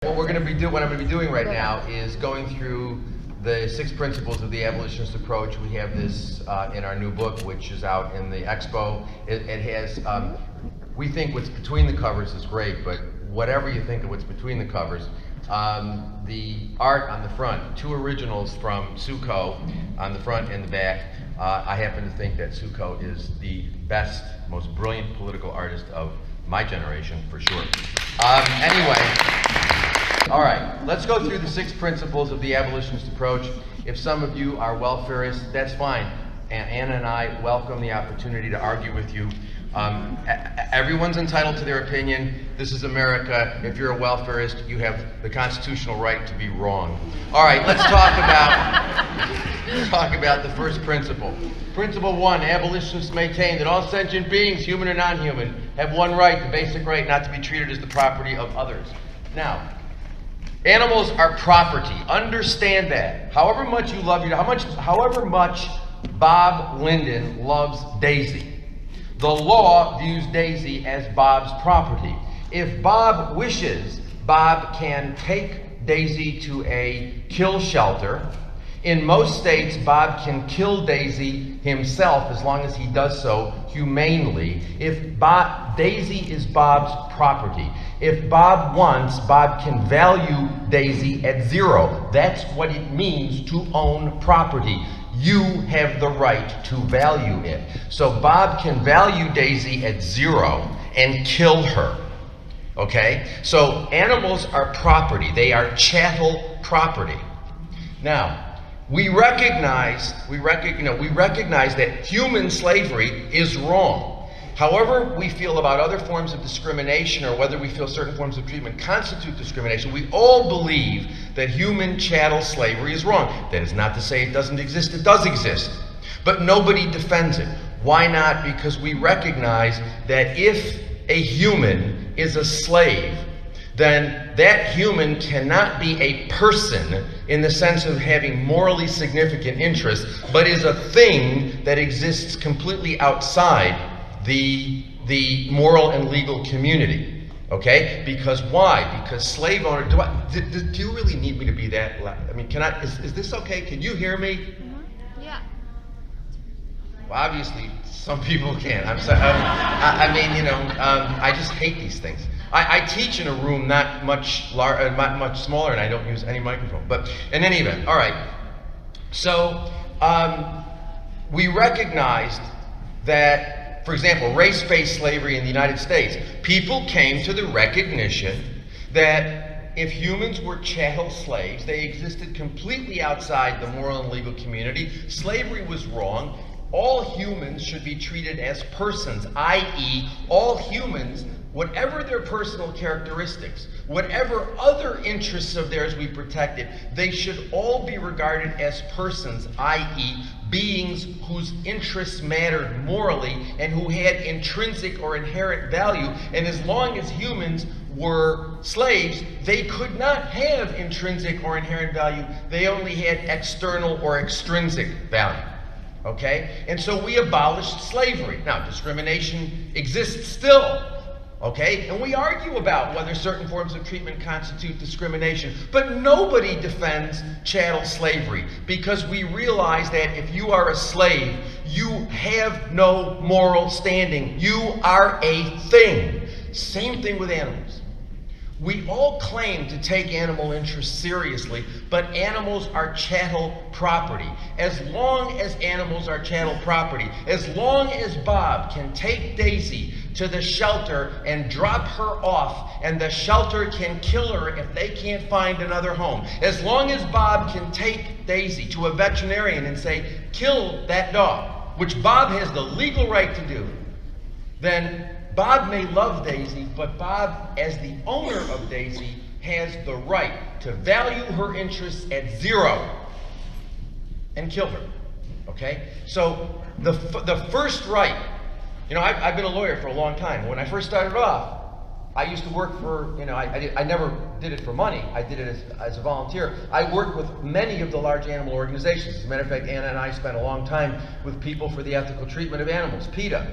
What I'm going to be doing right now is going through the 6 principles of the abolitionist approach. We have this in our new book, which is out in the expo. It has, we think what's between the covers is great, but whatever you think of what's between the covers, the art on the front, 2 originals from Suko on the front and the back. I happen to think that Suko is the best, most brilliant political artist of my generation, for sure. Anyway. All right, let's go through the 6 principles of the abolitionist approach. If some of you are welfarists, that's fine. Anna and I welcome the opportunity to argue with you. Everyone's entitled to their opinion. This is America. If you're a welfarist, you have the constitutional right to be wrong. All right, let's talk about the first principle. Principle 1, abolitionists maintain that all sentient beings, human or non-human, have one right, the basic right not to be treated as the property of others. Now, animals are property. Understand that. However much you love however much Bob Linden loves Daisy, the law views Daisy as Bob's property. If Bob wishes, Bob can take Daisy to a kill shelter. In most states, Bob can kill Daisy himself as long as he does so humanely. Daisy is Bob's property. If Bob wants, Bob can value Daisy at 0. That's what it means to own property. You have the right to value it. So Bob can value Daisy at 0 and kill her. Okay? So animals are property. They are chattel property. Now, we recognize that human slavery is wrong. However we feel about other forms of discrimination, or whether we feel certain forms of treatment constitute discrimination, we all believe that human chattel slavery is wrong. That is not to say it doesn't exist. It does exist. But nobody defends it. Why not? Because we recognize that if a human is a slave, then that human cannot be a person in the sense of having morally significant interests, but is a thing that exists completely outside the moral and legal community. Okay? Because why? Because slave owner, do you really need me to be that loud? I mean, is this okay? Can you hear me? Yeah. Well, obviously, some people can't. I'm sorry. I just hate these things. I teach in a room not much smaller, and I don't use any microphone. But in any event, all right. So we recognized that, for example, race-based slavery in the United States, people came to the recognition that if humans were chattel slaves, they existed completely outside the moral and legal community. Slavery was wrong. All humans should be treated as persons, i.e., all humans, whatever their personal characteristics, whatever other interests of theirs we protected, they should all be regarded as persons, i.e., beings whose interests mattered morally and who had intrinsic or inherent value. And as long as humans were slaves, they could not have intrinsic or inherent value. They only had external or extrinsic value. Okay? And so we abolished slavery. Now, discrimination exists still. Okay? And we argue about whether certain forms of treatment constitute discrimination. But nobody defends chattel slavery, because we realize that if you are a slave, you have no moral standing. You are a thing. Same thing with animals. We all claim to take animal interests seriously, but animals are chattel property. As long as animals are chattel property, as long as Bob can take Daisy to the shelter and drop her off, and the shelter can kill her if they can't find another home, as long as Bob can take Daisy to a veterinarian and say, kill that dog, which Bob has the legal right to do, then Bob may love Daisy, but Bob, as the owner of Daisy, has the right to value her interests at 0 and kill her. Okay? So the first right, I've been a lawyer for a long time. When I first started off, I used to work for, I never did it for money. I did it as a volunteer. I worked with many of the large animal organizations. As a matter of fact, Anna and I spent a long time with People for the Ethical Treatment of Animals, PETA.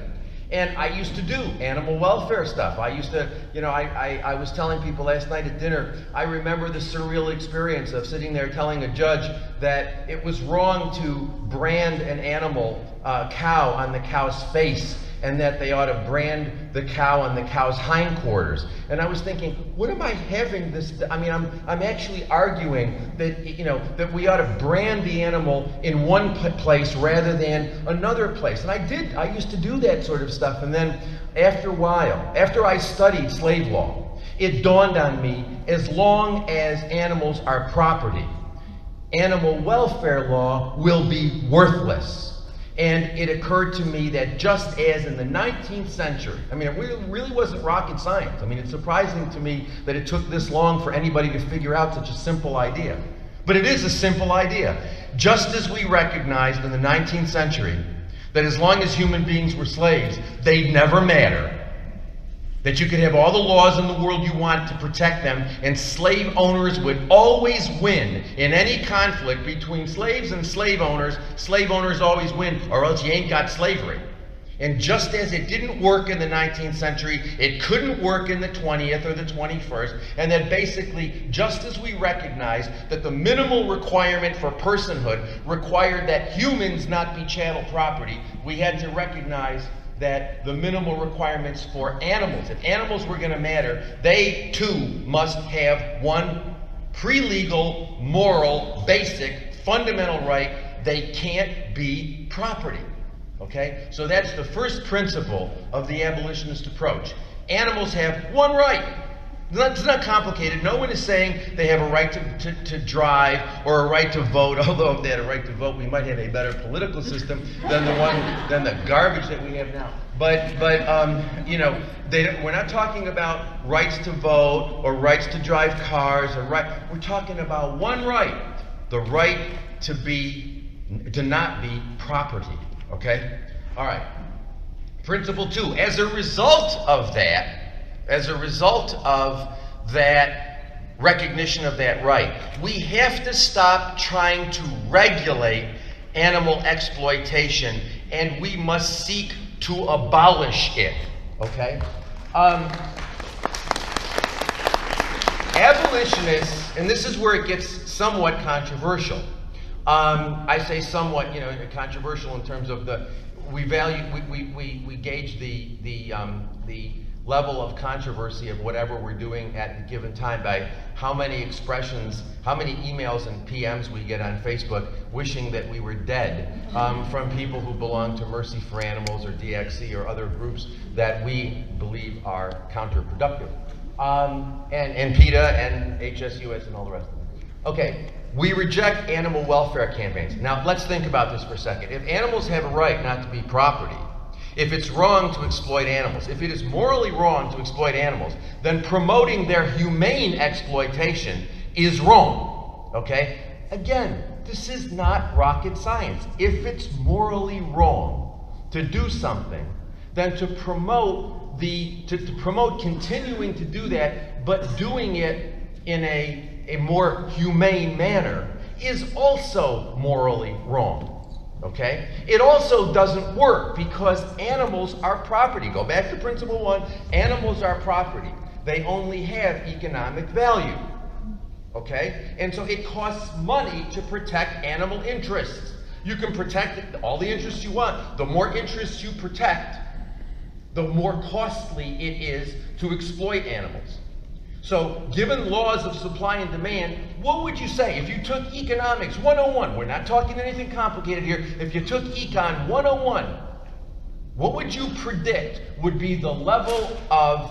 And I used to do animal welfare stuff. I used to, I was telling people last night at dinner, I remember the surreal experience of sitting there telling a judge that it was wrong to brand an animal, cow, on the cow's face, and that they ought to brand the cow on the cow's hindquarters. And I was thinking, what am I having this? I mean, I'm actually arguing that, that we ought to brand the animal in one place rather than another place. And I used to do that sort of stuff. And then after a while, after I studied slave law, it dawned on me, as long as animals are property, animal welfare law will be worthless. And it occurred to me that just as in the 19th century, I mean, it really wasn't rocket science. I mean, it's surprising to me that it took this long for anybody to figure out such a simple idea. But it is a simple idea. Just as we recognized in the 19th century that as long as human beings were slaves, they'd never matter, that you could have all the laws in the world you want to protect them, and slave owners would always win in any conflict between slaves and slave owners always win, or else you ain't got slavery. And just as it didn't work in the 19th century, it couldn't work in the 20th or the 21st, and that basically, just as we recognized that the minimal requirement for personhood required that humans not be chattel property, we had to recognize that the minimal requirements for animals, if animals were going to matter, they too must have one pre-legal, moral, basic, fundamental right. They can't be property. Okay? So that's the first principle of the abolitionist approach. Animals have one right. It's not complicated. No one is saying they have a right to drive or a right to vote, although if they had a right to vote, we might have a better political system than the garbage that we have now. But we're not talking about rights to vote or rights to drive cars we're talking about one right, the right to not be property. Okay? All right. Principle 2, as a result of that recognition of that right, we have to stop trying to regulate animal exploitation, and we must seek to abolish it. Okay? Abolitionists, and this is where it gets somewhat controversial. I say somewhat, controversial in terms of we gauge the level of controversy of whatever we're doing at a given time by how many expressions, how many emails and PMs we get on Facebook wishing that we were dead from people who belong to Mercy for Animals or DXC or other groups that we believe are counterproductive. And PETA and HSUS and all the rest of them. Okay, we reject animal welfare campaigns. Now let's think about this for a second. If animals have a right not to be property, if it's wrong to exploit animals, if it is morally wrong to exploit animals, then promoting their humane exploitation is wrong. Okay? Again, this is not rocket science. If it's morally wrong to do something, then to promote continuing to do that, but doing it in a more humane manner is also morally wrong. Okay? It also doesn't work because animals are property. Go back to principle 1. Animals are property. They only have economic value. Okay? And so it costs money to protect animal interests. You can protect all the interests you want. The more interests you protect, the more costly it is to exploit animals. So, given laws of supply and demand, what would you say if you took Economics 101? We're not talking anything complicated here. If you took Econ 101, what would you predict would be the level of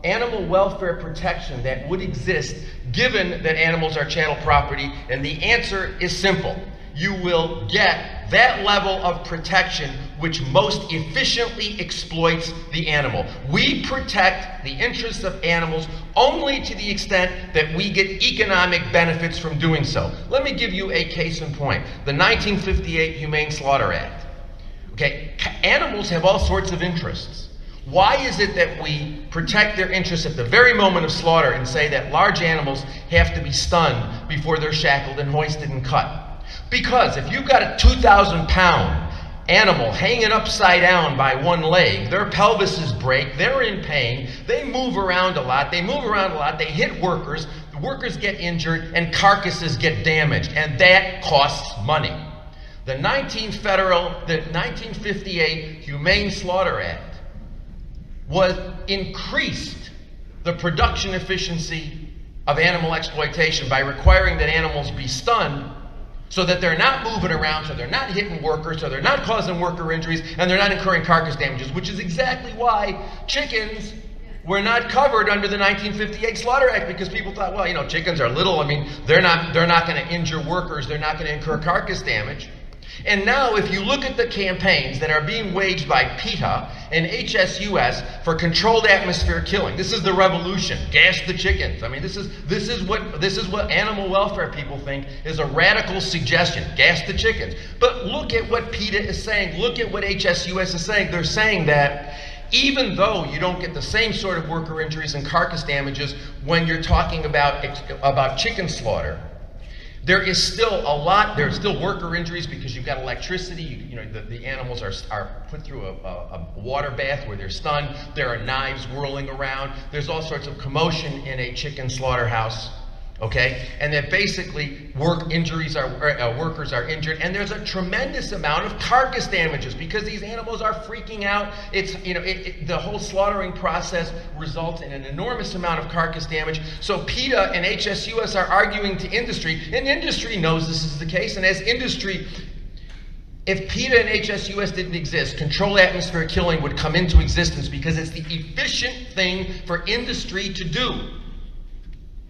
animal welfare protection that would exist given that animals are chattel property? And the answer is simple. You will get that level of protection which most efficiently exploits the animal. We protect the interests of animals only to the extent that we get economic benefits from doing so. Let me give you a case in point. The 1958 Humane Slaughter Act. Okay, animals have all sorts of interests. Why is it that we protect their interests at the very moment of slaughter and say that large animals have to be stunned before they're shackled and hoisted and cut? Because if you've got a 2,000-pound animal hanging upside down by one leg. Their pelvises break. They're in pain. They move around a lot. They hit workers. The workers get injured, and carcasses get damaged. And that costs money. The 1958 Humane Slaughter Act increased the production efficiency of animal exploitation by requiring that animals be stunned so that they're not moving around, so they're not hitting workers, so they're not causing worker injuries, and they're not incurring carcass damages, which is exactly why chickens were not covered under the 1958 Slaughter Act, because people thought, well, you know, chickens are little. I mean, they're not going to injure workers. They're not going to incur carcass damage. And now, if you look at the campaigns that are being waged by PETA and HSUS for controlled atmosphere killing, this is the revolution. Gas the chickens. I mean, this is what animal welfare people think is a radical suggestion. Gas the chickens. But look at what PETA is saying. Look at what HSUS is saying. They're saying that even though you don't get the same sort of worker injuries and carcass damages when you're talking about chicken slaughter, there is still still worker injuries because you've got electricity. You know, the animals are put through a water bath where they're stunned. There are knives whirling around. There's all sorts of commotion in a chicken slaughterhouse. Okay, and that basically workers are injured, and there's a tremendous amount of carcass damages because these animals are freaking out. It's, you know, the whole slaughtering process results in an enormous amount of carcass damage. So PETA and HSUS are arguing to industry, and industry knows this is the case. And as industry, if PETA and HSUS didn't exist, controlled atmosphere killing would come into existence because it's the efficient thing for industry to do.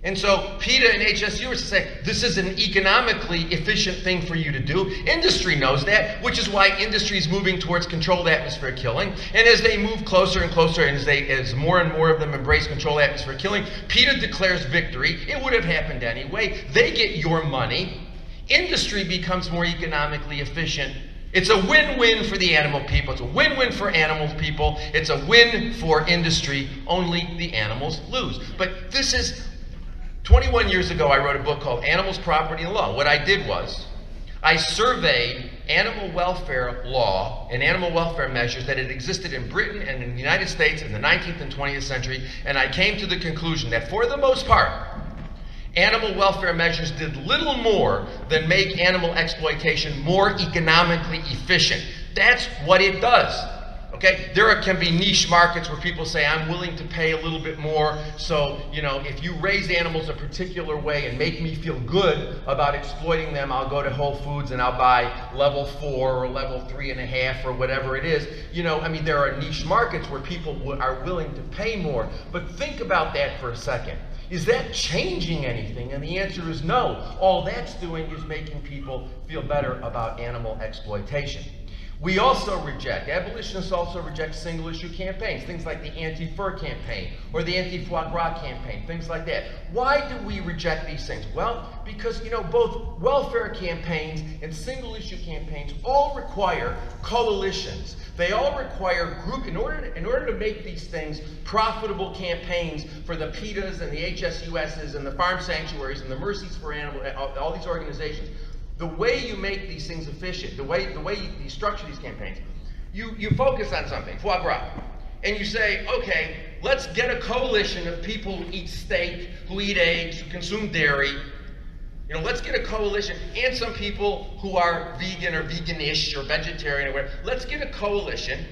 And so PETA and HSU are saying, this is an economically efficient thing for you to do. Industry knows that, which is why industry is moving towards controlled atmosphere killing. And as they move closer and closer, and as more and more of them embrace controlled atmosphere killing, PETA declares victory. It would have happened anyway. They get your money. Industry becomes more economically efficient. It's a win-win for the animal people. It's a win-win for animal people. It's a win for industry. Only the animals lose. But this is... 21 years ago, I wrote a book called Animals, Property, and Law. What I did was, I surveyed animal welfare law and animal welfare measures that had existed in Britain and in the United States in the 19th and 20th century, and I came to the conclusion that for the most part, animal welfare measures did little more than make animal exploitation more economically efficient. That's what it does. Okay, there can be niche markets where people say, I'm willing to pay a little bit more, so, you know, if you raise animals a particular way and make me feel good about exploiting them, I'll go to Whole Foods and I'll buy level 4 or level 3.5 or whatever it is. You know, I mean, there are niche markets where people are willing to pay more, but think about that for a second. Is that changing anything? And the answer is no. All that's doing is making people feel better about animal exploitation. We also reject, abolitionists also reject single-issue campaigns, things like the anti-fur campaign or the anti-foie gras campaign, things like that. Why do we reject these things? Well, because, you know, both welfare campaigns and single-issue campaigns all require coalitions. They all require group, in order to make these things profitable campaigns for the PETAs and the HSUSs and the farm sanctuaries and the Mercies for Animals, all these organizations. The way you make these things efficient, the way you structure these campaigns, you focus on something, foie gras, and you say, okay, let's get a coalition of people who eat steak, who eat eggs, who consume dairy. You know, let's get a coalition, and some people who are vegan or veganish or vegetarian or whatever. Let's get a coalition,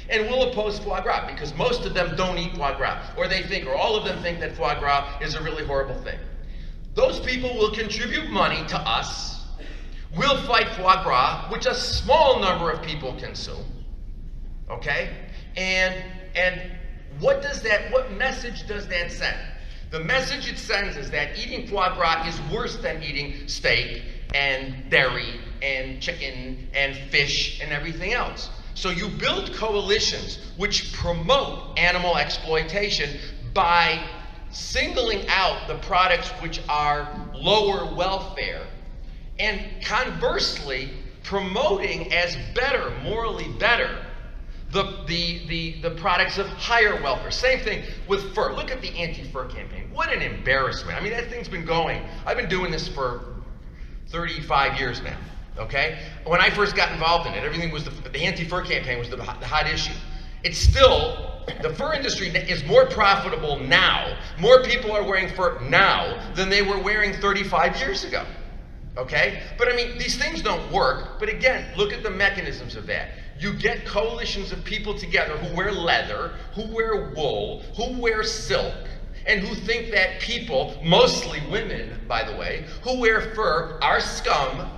and we'll oppose foie gras because most of them don't eat foie gras, or they think, or all of them think that foie gras is a really horrible thing. Those people will contribute money to us. We'll fight foie gras, which a small number of people consume, okay? And what message does that send? The message it sends is that eating foie gras is worse than eating steak and dairy and chicken and fish and everything else. So you build coalitions which promote animal exploitation by singling out the products which are lower welfare, and conversely, promoting as better, morally better, the products of higher welfare. Same thing with fur. Look at the anti-fur campaign. What an embarrassment. I mean, that thing's been going. I've been doing this for 35 years now. Okay? When I first got involved in it, everything was the anti-fur campaign was the hot issue. It's still, the fur industry is more profitable now. More people are wearing fur now than they were wearing 35 years ago. Okay? But I mean, these things don't work. But again, look at the mechanisms of that. You get coalitions of people together who wear leather, who wear wool, who wear silk, and who think that people, mostly women, by the way, who wear fur are scum.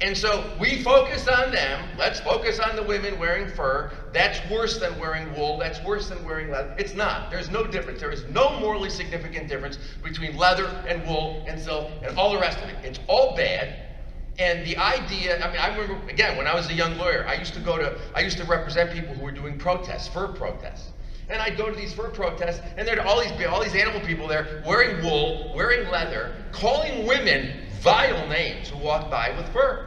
And so we focus on them. Let's focus on the women wearing fur. That's worse than wearing wool. That's worse than wearing leather. It's not. There's no difference. There is no morally significant difference between leather and wool and silk and all the rest of it. It's all bad. And the idea, I mean, I remember, again, when I was a young lawyer, I used to represent people who were doing protests, fur protests. And I'd go to these fur protests, and there are all these animal people there wearing wool, wearing leather, calling women vile names who walked by with fur.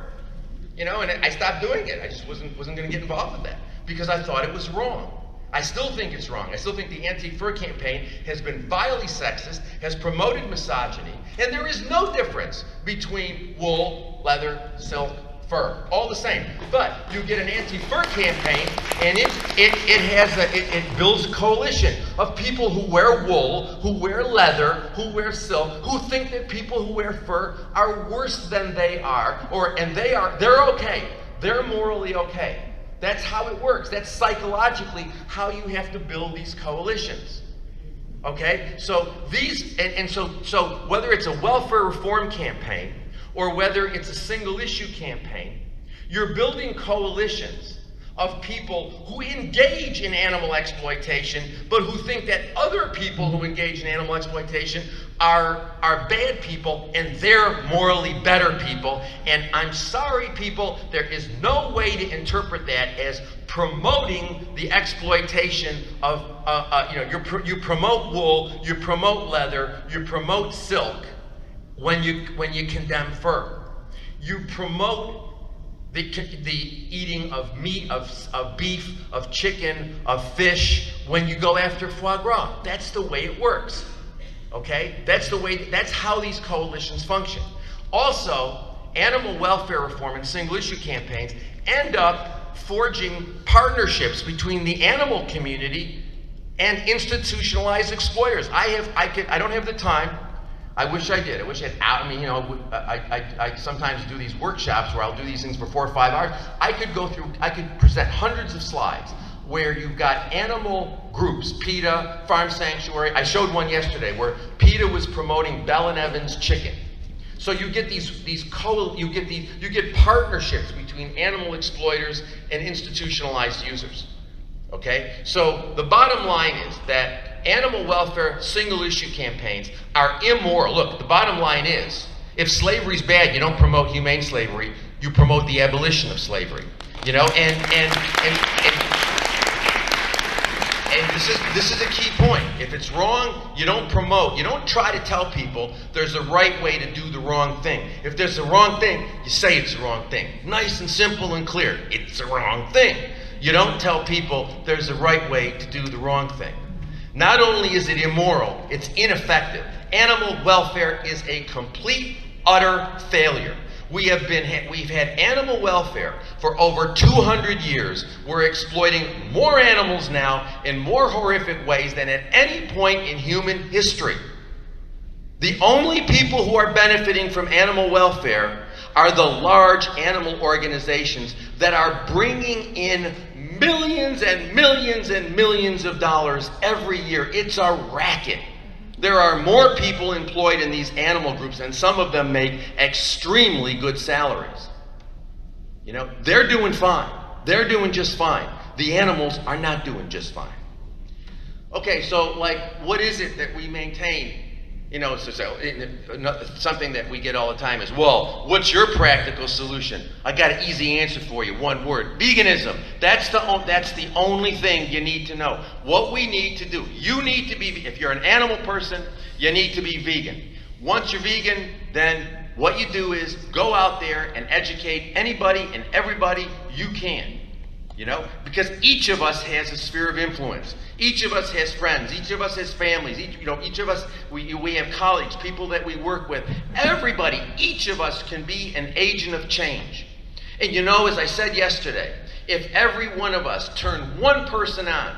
You know, and I stopped doing it. I just wasn't going to get involved with that because I thought it was wrong. I still think it's wrong. I still think the anti-fur campaign has been vilely sexist, has promoted misogyny, and there is no difference between wool, leather, silk, fur, all the same. But you get an anti-fur campaign, and it builds a coalition of people who wear wool, who wear leather, who wear silk, who think that people who wear fur are worse than they are, they're okay. They're morally okay. That's how it works. That's psychologically how you have to build these coalitions. Okay? So so whether it's a welfare reform campaign or whether it's a single issue campaign, you're building coalitions of people who engage in animal exploitation, but who think that other people who engage in animal exploitation are bad people and they're morally better people. And I'm sorry, people, there is no way to interpret that as promoting the exploitation of, you promote wool, you promote leather, you promote silk when you condemn fur. You promote the eating of meat, of beef, of chicken, of fish when you go after foie gras. That's the way it works. Okay? That's how these coalitions function. Also, animal welfare reform and single issue campaigns end up forging partnerships between the animal community and institutionalized exploiters. I don't have the time. I wish I did. I wish I had, I sometimes do these workshops where I'll do these things for 4 or 5 hours. I could present hundreds of slides where you've got animal groups, PETA, Farm Sanctuary. I showed one yesterday where PETA was promoting Bell and Evans chicken. So you get you get partnerships between animal exploiters and institutionalized users. Okay? So the bottom line is that animal welfare single issue campaigns are immoral. Look, the bottom line is, if slavery's bad, you don't promote humane slavery, you promote the abolition of slavery. You know, and this is a key point. If it's wrong, you don't promote. You don't try to tell people there's a right way to do the wrong thing. If there's a wrong thing, you say it's the wrong thing. Nice and simple and clear. It's the wrong thing. You don't tell people there's a right way to do the wrong thing. Not only is it immoral, it's ineffective. Animal welfare is a complete, utter failure. We've had animal welfare for over 200 years. We're exploiting more animals now in more horrific ways than at any point in human history. The only people who are benefiting from animal welfare are the large animal organizations that are bringing in millions and millions and millions of dollars every year. It's a racket. There are more people employed in these animal groups, and some of them make extremely good salaries. You know, they're doing fine. They're doing just fine. The animals are not doing just fine. Okay, so what is it that we maintain? You know, something that we get all the time is, well, what's your practical solution? I got an easy answer for you, one word: veganism. That's the only thing you need to know. What we need to do, you need to be, if you're an animal person, you need to be vegan. Once you're vegan, then what you do is go out there and educate anybody and everybody you can. You know, because each of us has a sphere of influence. Each of us has friends. Each of us has families. Each of us, we have colleagues, people that we work with. Everybody, each of us can be an agent of change. And you know, as I said yesterday, if every one of us turned one person on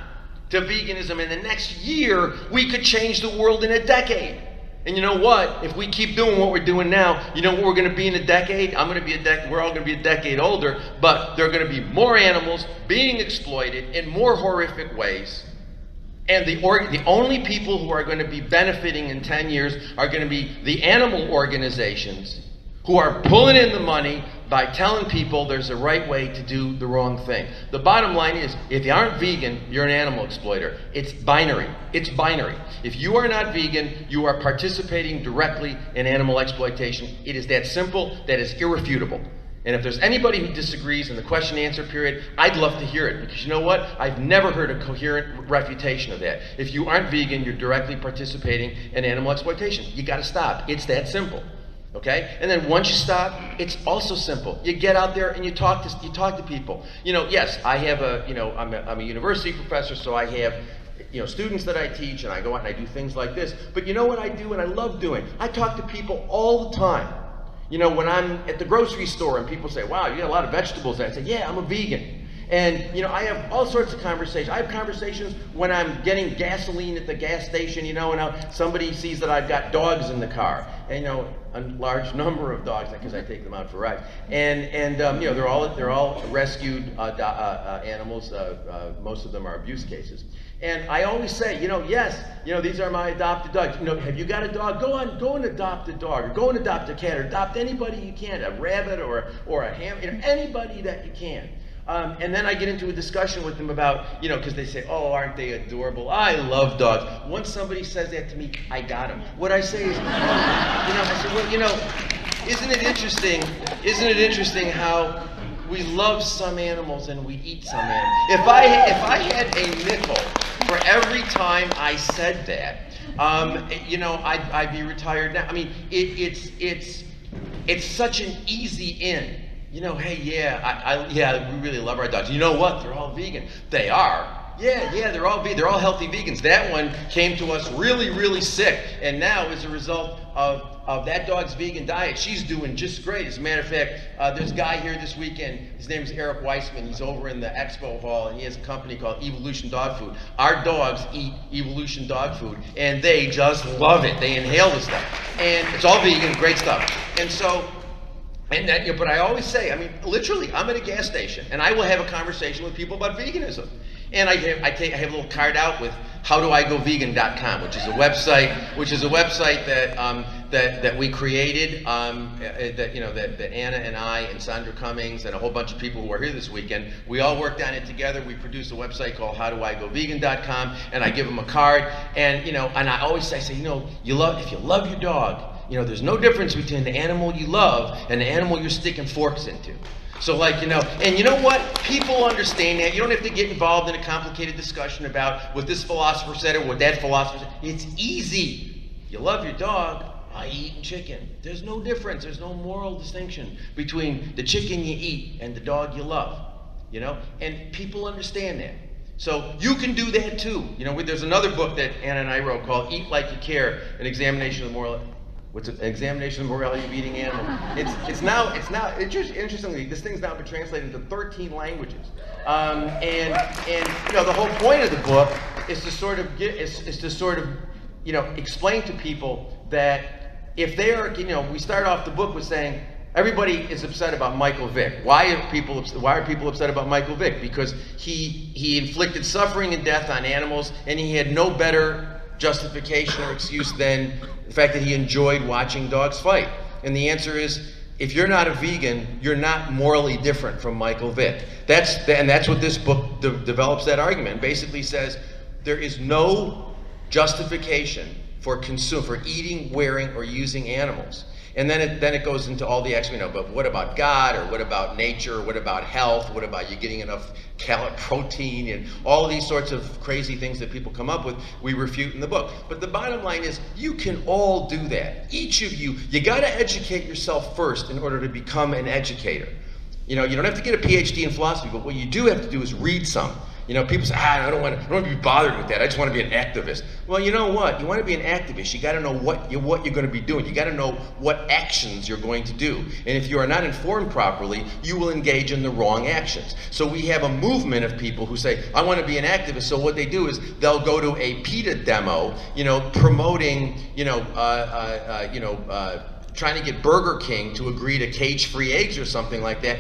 to veganism in the next year, we could change the world in a decade. And you know what? If we keep doing what we're doing now, you know what we're going to be in a decade? We're all going to be a decade older, but there are going to be more animals being exploited in more horrific ways. And the only people who are going to be benefiting in 10 years are going to be the animal organizations who are pulling in the money by telling people there's a right way to do the wrong thing. The bottom line is, if you aren't vegan, you're an animal exploiter. It's binary. It's binary. If you are not vegan, you are participating directly in animal exploitation. It is that simple. That is irrefutable. And if there's anybody who disagrees in the question and answer period, I'd love to hear it, because you know what? I've never heard a coherent refutation of that. If you aren't vegan, you're directly participating in animal exploitation. You got to stop. It's that simple. Okay? And then once you stop, it's also simple. You get out there and you talk to people. You know, yes, I have I'm a university professor, so I have, students that I teach, and I go out and I do things like this. But you know what I do and I love doing? I talk to people all the time. You know, when I'm at the grocery store and people say, wow, you got a lot of vegetables. I say, yeah, I'm a vegan. And, I have all sorts of conversations. I have conversations when I'm getting gasoline at the gas station, and somebody sees that I've got dogs in the car. And, a large number of dogs, because I take them out for rides. And they're all rescued animals. Most of them are abuse cases. And I always say, yes, these are my adopted dogs. Have you got a dog? Go and adopt a dog, or go and adopt a cat, or adopt anybody you can, a rabbit or a ham, anybody that you can. And then I get into a discussion with them about, because they say, oh, aren't they adorable? I love dogs. Once somebody says that to me, I got them. What I say is, I said, well, isn't it interesting how we love some animals and we eat some animals? If I had a nickel for every time I said that, I'd be retired now. I mean, it's such an easy in. Hey, we really love our dogs. You know what? They're all vegan. They are. Yeah, they're all vegan. They're all healthy vegans. That one came to us really, really sick. And now, as a result of that dog's vegan diet, she's doing just great. As a matter of fact, there's a guy here this weekend. His name is Eric Weissman. He's over in the expo hall, and he has a company called Evolution Dog Food. Our dogs eat Evolution Dog Food, and they just love it. They inhale the stuff. And it's all vegan, great stuff. And so, but I always say, literally, I'm at a gas station, and I will have a conversation with people about veganism. And I have a little card out with howdoigovegan.com, which is a website that we created, that Anna and I and Sandra Cummings and a whole bunch of people who are here this weekend, we all worked on it together. We produced a website called howdoigovegan.com, and I give them a card, and and I always say, if you love your dog, there's no difference between the animal you love and the animal you're sticking forks into. So and you know what? People understand that. You don't have to get involved in a complicated discussion about what this philosopher said or what that philosopher said. It's easy. You love your dog, I eat chicken. There's no difference. There's no moral distinction between the chicken you eat and the dog you love. And people understand that. So you can do that too. There's another book that Anna and I wrote called Eat Like You Care, an examination of the moral. What's an examination of the morality of eating animals? Interestingly, this thing's now been translated into 13 languages. The whole point of the book is to sort of explain to people that if they are, we start off the book with saying everybody is upset about Michael Vick. Why are people upset about Michael Vick? Because he inflicted suffering and death on animals, and he had no better justification or excuse than the fact that he enjoyed watching dogs fight. And the answer is, if you're not a vegan, you're not morally different from Michael Vick. That's what this book develops that argument. Basically says there is no justification for eating, wearing, or using animals. And then it goes into all the but what about God, or what about nature, or what about health, what about you getting enough protein, and all these sorts of crazy things that people come up with, we refute in the book. But the bottom line is, you can all do that. Each of you got to educate yourself first in order to become an educator. You know, you don't have to get a PhD in philosophy, but what you do have to do is read some. You know, people say, I don't want to be bothered with that. I just want to be an activist. Well, you know what? You want to be an activist, you got to know what you're going to be doing. You got to know what actions you're going to do. And if you are not informed properly, you will engage in the wrong actions. So we have a movement of people who say, I want to be an activist. So what they do is they'll go to a PETA demo, you know, promoting, trying to get Burger King to agree to cage-free eggs or something like that.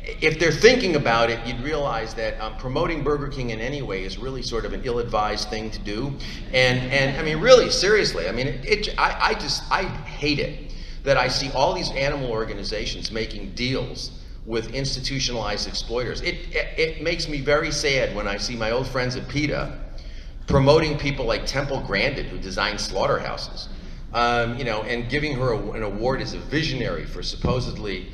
If they're thinking about it, you'd realize that promoting Burger King in any way is really sort of an ill-advised thing to do. And I mean, really, seriously, I mean, I hate it that I see all these animal organizations making deals with institutionalized exploiters. It makes me very sad when I see my old friends at PETA promoting people like Temple Grandin, who designed slaughterhouses, and giving her an award as a visionary for supposedly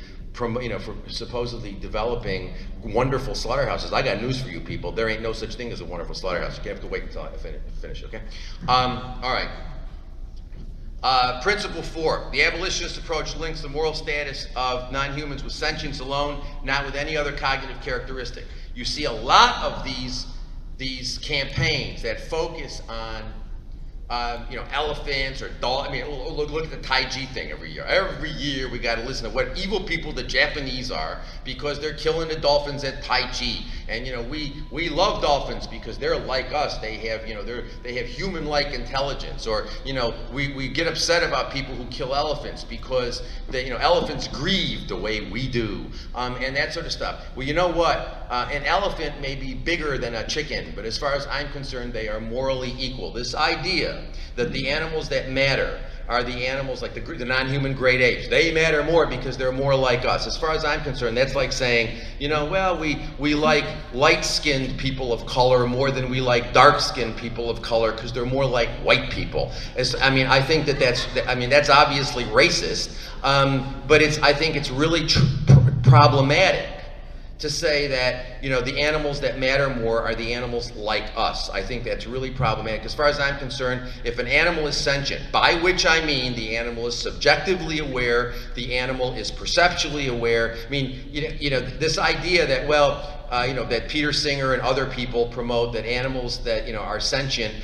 developing wonderful slaughterhouses. I got news for you people. There ain't no such thing as a wonderful slaughterhouse. You have to wait until I finish, okay? All right. Principle 4, the abolitionist approach links the moral status of non-humans with sentience alone, not with any other cognitive characteristic. You see a lot of these campaigns that focus on elephants or dolphins. I mean, look at the Tai Chi thing every year. Every year we got to listen to what evil people the Japanese are because they're killing the dolphins at Tai Chi. And we love dolphins because they're like us. They have they have human-like intelligence. Or we get upset about people who kill elephants because elephants grieve the way we do, and that sort of stuff. Well, you know what? An elephant may be bigger than a chicken, but as far as I'm concerned, they are morally equal. This idea that the animals that matter are the animals like the non-human great apes. They matter more because they're more like us. As far as I'm concerned, that's like saying, we like light-skinned people of color more than we like dark-skinned people of color because they're more like white people. I think that's obviously racist, but I think it's really problematic to say that the animals that matter more are the animals like us. I think that's really problematic. As far as I'm concerned, if an animal is sentient, by which I mean the animal is subjectively aware, the animal is perceptually aware. I mean, this idea that that Peter Singer and other people promote that animals that are sentient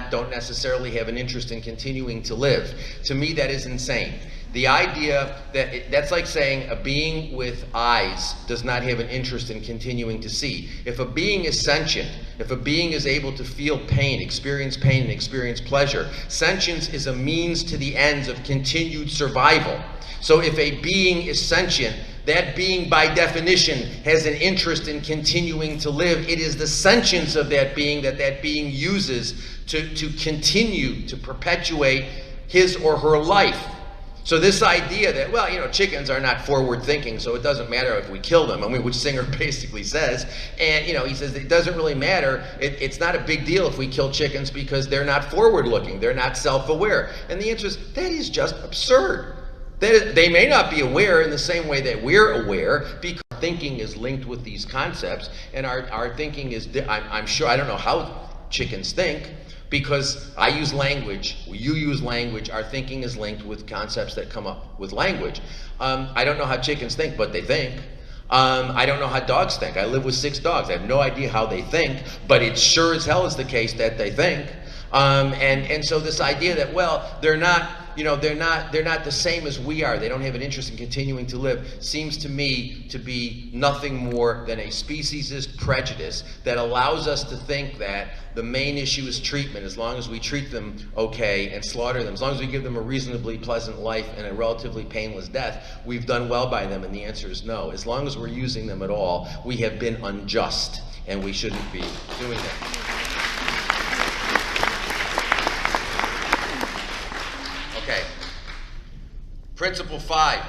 don't necessarily have an interest in continuing to live. To me, that is insane. The idea that's like saying a being with eyes does not have an interest in continuing to see. If a being is sentient, if a being is able to feel pain and experience pleasure, sentience is a means to the ends of continued survival. So if a being is sentient, that being by definition has an interest in continuing to live. It is the sentience of that being uses to continue to perpetuate his or her life. So this idea that, chickens are not forward thinking, so it doesn't matter if we kill them, which Singer basically says. And, he says it doesn't really matter. It's not a big deal if we kill chickens because they're not forward looking. They're not self-aware. And the answer is, that is just absurd. They may not be aware in the same way that we're aware because our thinking is linked with these concepts. And our thinking is, I'm sure, I don't know how chickens think, because I use language, you use language, our thinking is linked with concepts that come up with language. I don't know how chickens think, but they think. I don't know how dogs think. I live with 6 dogs. I have no idea how they think, but it sure as hell is the case that they think. And so this idea that, they're not the same as we are. They don't have an interest in continuing to live. Seems to me to be nothing more than a speciesist prejudice that allows us to think that the main issue is treatment. As long as we treat them okay and slaughter them, as long as we give them a reasonably pleasant life and a relatively painless death, we've done well by them. And the answer is no. As long as we're using them at all, we have been unjust, and we shouldn't be doing that. Okay. Principle 5.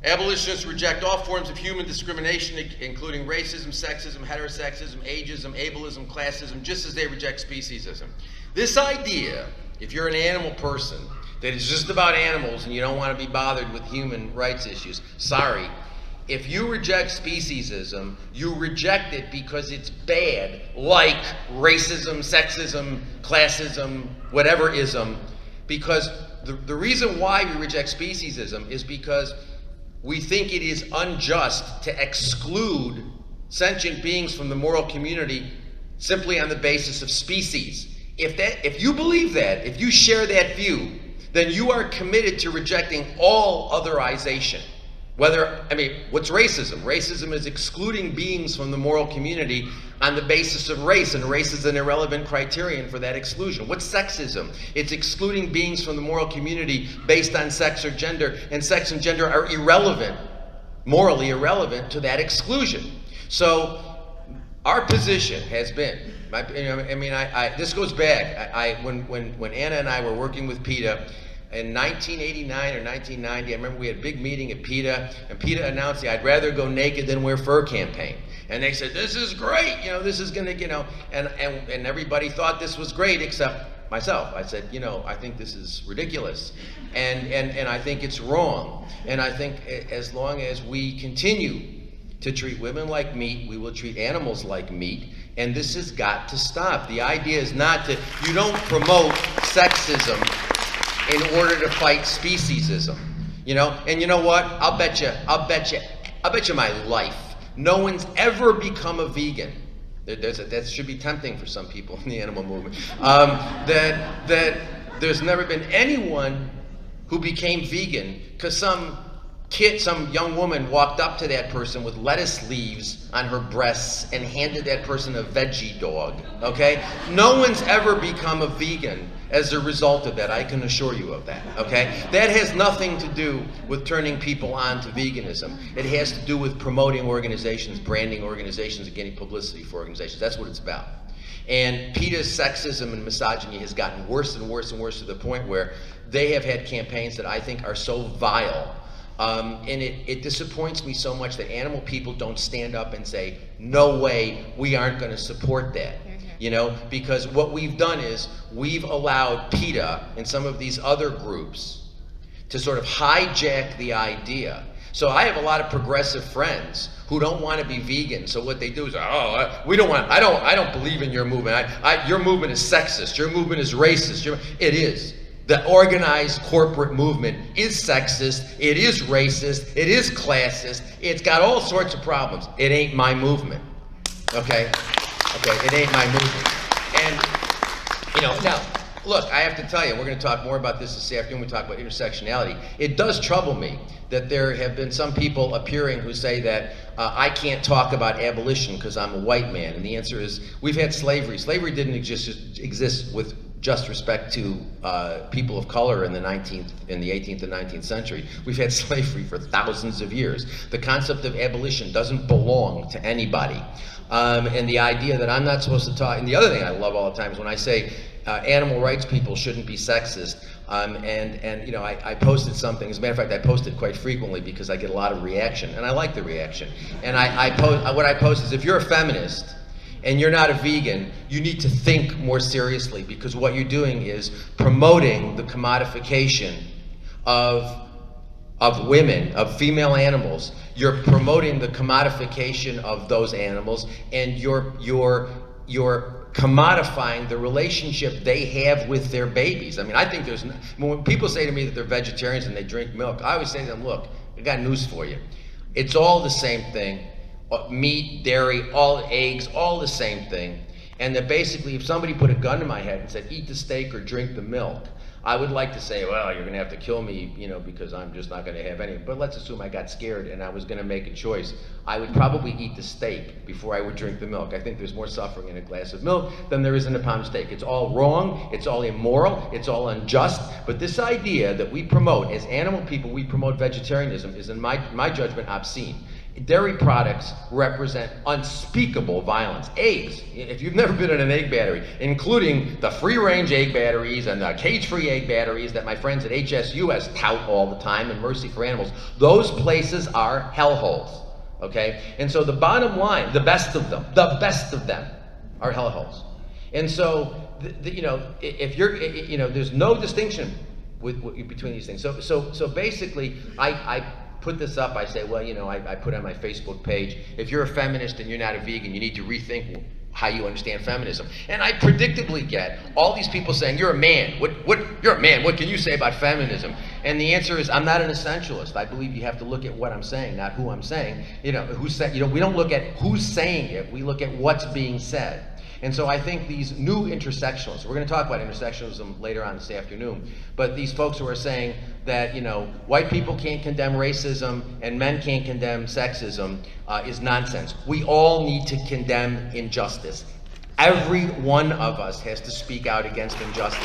Abolitionists reject all forms of human discrimination, including racism, sexism, heterosexism, ageism, ableism, classism, just as they reject speciesism. This idea, if you're an animal person, that is just about animals and you don't want to be bothered with human rights issues, sorry. If you reject speciesism, you reject it because it's bad, like racism, sexism, classism, whatever ism, because the reason why we reject speciesism is because we think it is unjust to exclude sentient beings from the moral community simply on the basis of species. If you believe that, if you share that view, then you are committed to rejecting all otherization. What's racism? Racism is excluding beings from the moral community on the basis of race, and race is an irrelevant criterion for that exclusion. What's sexism? It's excluding beings from the moral community based on sex or gender, and sex and gender are irrelevant, morally irrelevant to that exclusion. So our position has been, this goes back. When Anna and I were working with PETA, in 1989 or 1990, I remember we had a big meeting at PETA, and PETA announced the "I'd rather go naked than wear fur" campaign. And they said, this is great, this is gonna, and everybody thought this was great except myself. I said, I think this is ridiculous, and I think it's wrong. And I think as long as we continue to treat women like meat, we will treat animals like meat, and this has got to stop. The idea is you don't promote sexism in order to fight speciesism, And you know what? I'll bet you my life, no one's ever become a vegan. That should be tempting for some people in the animal movement. That there's never been anyone who became vegan because some young woman walked up to that person with lettuce leaves on her breasts and handed that person a veggie dog, okay? No one's ever become a vegan as a result of that, I can assure you of that, okay? That has nothing to do with turning people on to veganism. It has to do with promoting organizations, branding organizations, and getting publicity for organizations. That's what it's about. And PETA's sexism and misogyny has gotten worse and worse and worse to the point where they have had campaigns that I think are so vile. And it disappoints me so much that animal people don't stand up and say, no way, we aren't going to support that. Because what we've done is we've allowed PETA and some of these other groups to sort of hijack the idea. So I have a lot of progressive friends who don't want to be vegan. So what they do is, I don't believe in your movement. Your movement is sexist. Your movement is racist. It is. The organized corporate movement is sexist, it is racist, it is classist, it's got all sorts of problems. It ain't my movement, okay? It ain't my movement. And, now, look, I have to tell you, we're gonna talk more about this afternoon, we talk about intersectionality. It does trouble me that there have been some people appearing who say that I can't talk about abolition because I'm a white man. And the answer is, we've had slavery. Slavery didn't exist with just respect to people of color in the 18th and 19th century. We've had slavery for thousands of years. The concept of abolition doesn't belong to anybody. And the idea that I'm not supposed to talk, and the other thing I love all the time is when I say animal rights people shouldn't be sexist. I posted something. As a matter of fact, I post it quite frequently because I get a lot of reaction, and I like the reaction. And what I post is, if you're a feminist and you're not a vegan, you need to think more seriously, because what you're doing is promoting the commodification of women, of female animals. You're promoting the commodification of those animals, and you're commodifying the relationship they have with their babies. I think when people say to me that they're vegetarians and they drink milk, I always say to them, look, I got news for you. It's all the same thing. Meat, dairy, all eggs, all the same thing. And that basically, if somebody put a gun to my head and said, eat the steak or drink the milk, I would like to say, well, you're gonna have to kill me, because I'm just not gonna have any. But let's assume I got scared and I was gonna make a choice. I would probably eat the steak before I would drink the milk. I think there's more suffering in a glass of milk than there is in a pound of steak. It's all wrong, it's all immoral, it's all unjust. But this idea that we promote, as animal people, we promote vegetarianism, is in my judgment obscene. Dairy products represent unspeakable violence. Eggs, if you've never been in an egg battery, including the free-range egg batteries and the cage-free egg batteries that my friends at HSUS tout all the time, and Mercy for Animals, those places are hellholes, okay? And so the bottom line, the best of them are hellholes. And so, if you're, there's no distinction between these things. So basically, I put this up, I say, well, I put on my Facebook page, if you're a feminist and you're not a vegan, you need to rethink how you understand feminism. And I predictably get all these people saying, you're a man. You're a man. What can you say about feminism? And the answer is, I'm not an essentialist. I believe you have to look at what I'm saying, not who I'm saying. We don't look at who's saying it. We look at what's being said. And so I think these new intersectionalists, we're going to talk about intersectionalism later on this afternoon, but these folks who are saying that, white people can't condemn racism and men can't condemn sexism is nonsense. We all need to condemn injustice. Every one of us has to speak out against injustice.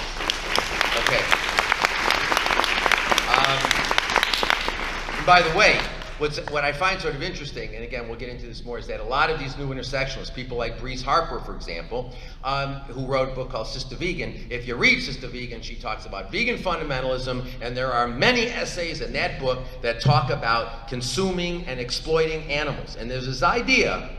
Okay. By the way, what I find sort of interesting, and again, we'll get into this more, is that a lot of these new intersectionalists, people like Breeze Harper, for example, who wrote a book called Sister Vegan. If you read Sister Vegan, she talks about vegan fundamentalism, and there are many essays in that book that talk about consuming and exploiting animals. And there's this idea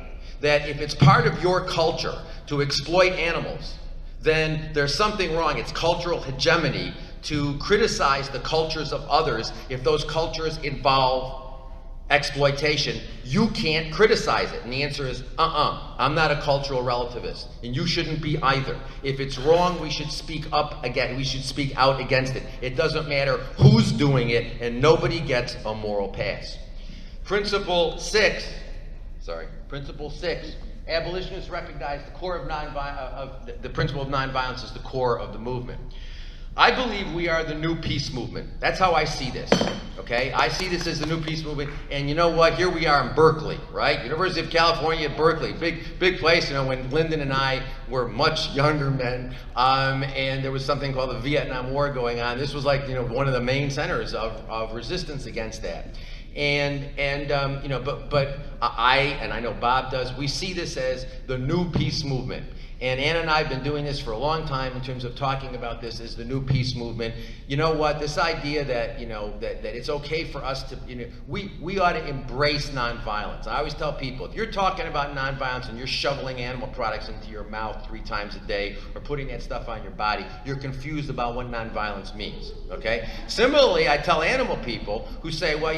that if it's part of your culture to exploit animals, then there's something wrong. It's cultural hegemony to criticize the cultures of others if those cultures involve exploitation. You can't criticize it. And the answer is, I'm not a cultural relativist, and you shouldn't be either. If it's wrong, we should speak up again. We should speak out against it. It doesn't matter who's doing it, and nobody gets a moral pass. Principle 6, abolitionists recognize the core of the principle of nonviolence is the core of the movement. I believe we are the new peace movement. That's how I see this, okay? I see this as the new peace movement, and you know what? Here we are in Berkeley, right? University of California at Berkeley, big place, when Lyndon and I were much younger men, and there was something called the Vietnam War going on. This was like, one of the main centers of resistance against that. But I know Bob does, we see this as the new peace movement. And Anna and I have been doing this for a long time in terms of talking about this as the new peace movement. You know what? This idea that, that it's okay for us to, we ought to embrace nonviolence. I always tell people, if you're talking about nonviolence and you're shoveling animal products into your mouth 3 times a day or putting that stuff on your body, you're confused about what nonviolence means, okay? Similarly, I tell animal people who say, well,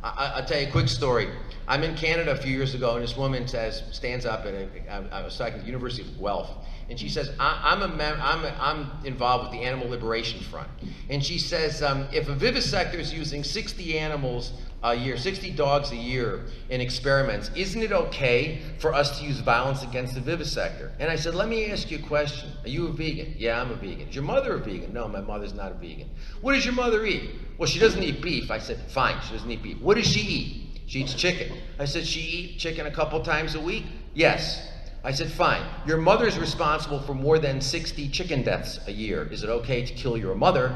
I'll tell you a quick story. I'm in Canada a few years ago, and this woman stands up, and I was talking to the University of Guelph, and she says, I'm involved with the Animal Liberation Front. And she says, if a vivisector is using 60 animals a year, 60 dogs a year in experiments, isn't it okay for us to use violence against the vivisector? And I said, let me ask you a question. Are you a vegan? Yeah, I'm a vegan. Is your mother a vegan? No, my mother's not a vegan. What does your mother eat? Well, she doesn't eat beef. I said, fine, she doesn't eat beef. What does she eat? She eats chicken. I said, she eats chicken a couple times a week? Yes. I said, fine. Your mother's responsible for more than 60 chicken deaths a year. Is it okay to kill your mother?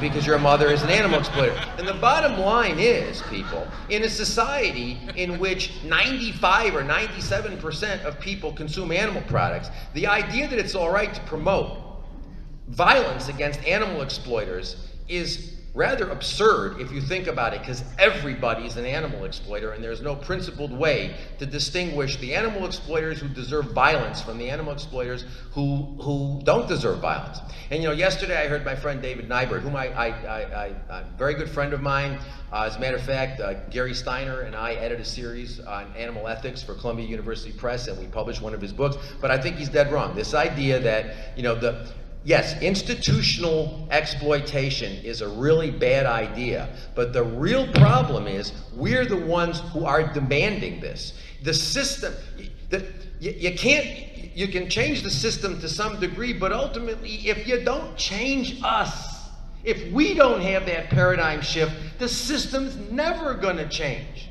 Because your mother is an animal exploiter. And the bottom line is, people, in a society in which 95 or 97% of people consume animal products, the idea that it's all right to promote violence against animal exploiters is rather absurd if you think about it, because everybody's an animal exploiter, and there's no principled way to distinguish the animal exploiters who deserve violence from the animal exploiters who don't deserve violence. And yesterday I heard my friend David Nybert, whom a very good friend of mine. As a matter of fact, Gary Steiner and I edited a series on animal ethics for Columbia University Press, and we published one of his books. But I think he's dead wrong. This idea that yes, institutional exploitation is a really bad idea, but the real problem is we're the ones who are demanding this. The system, you can change the system to some degree, but ultimately, if you don't change us, if we don't have that paradigm shift, the system's never going to change.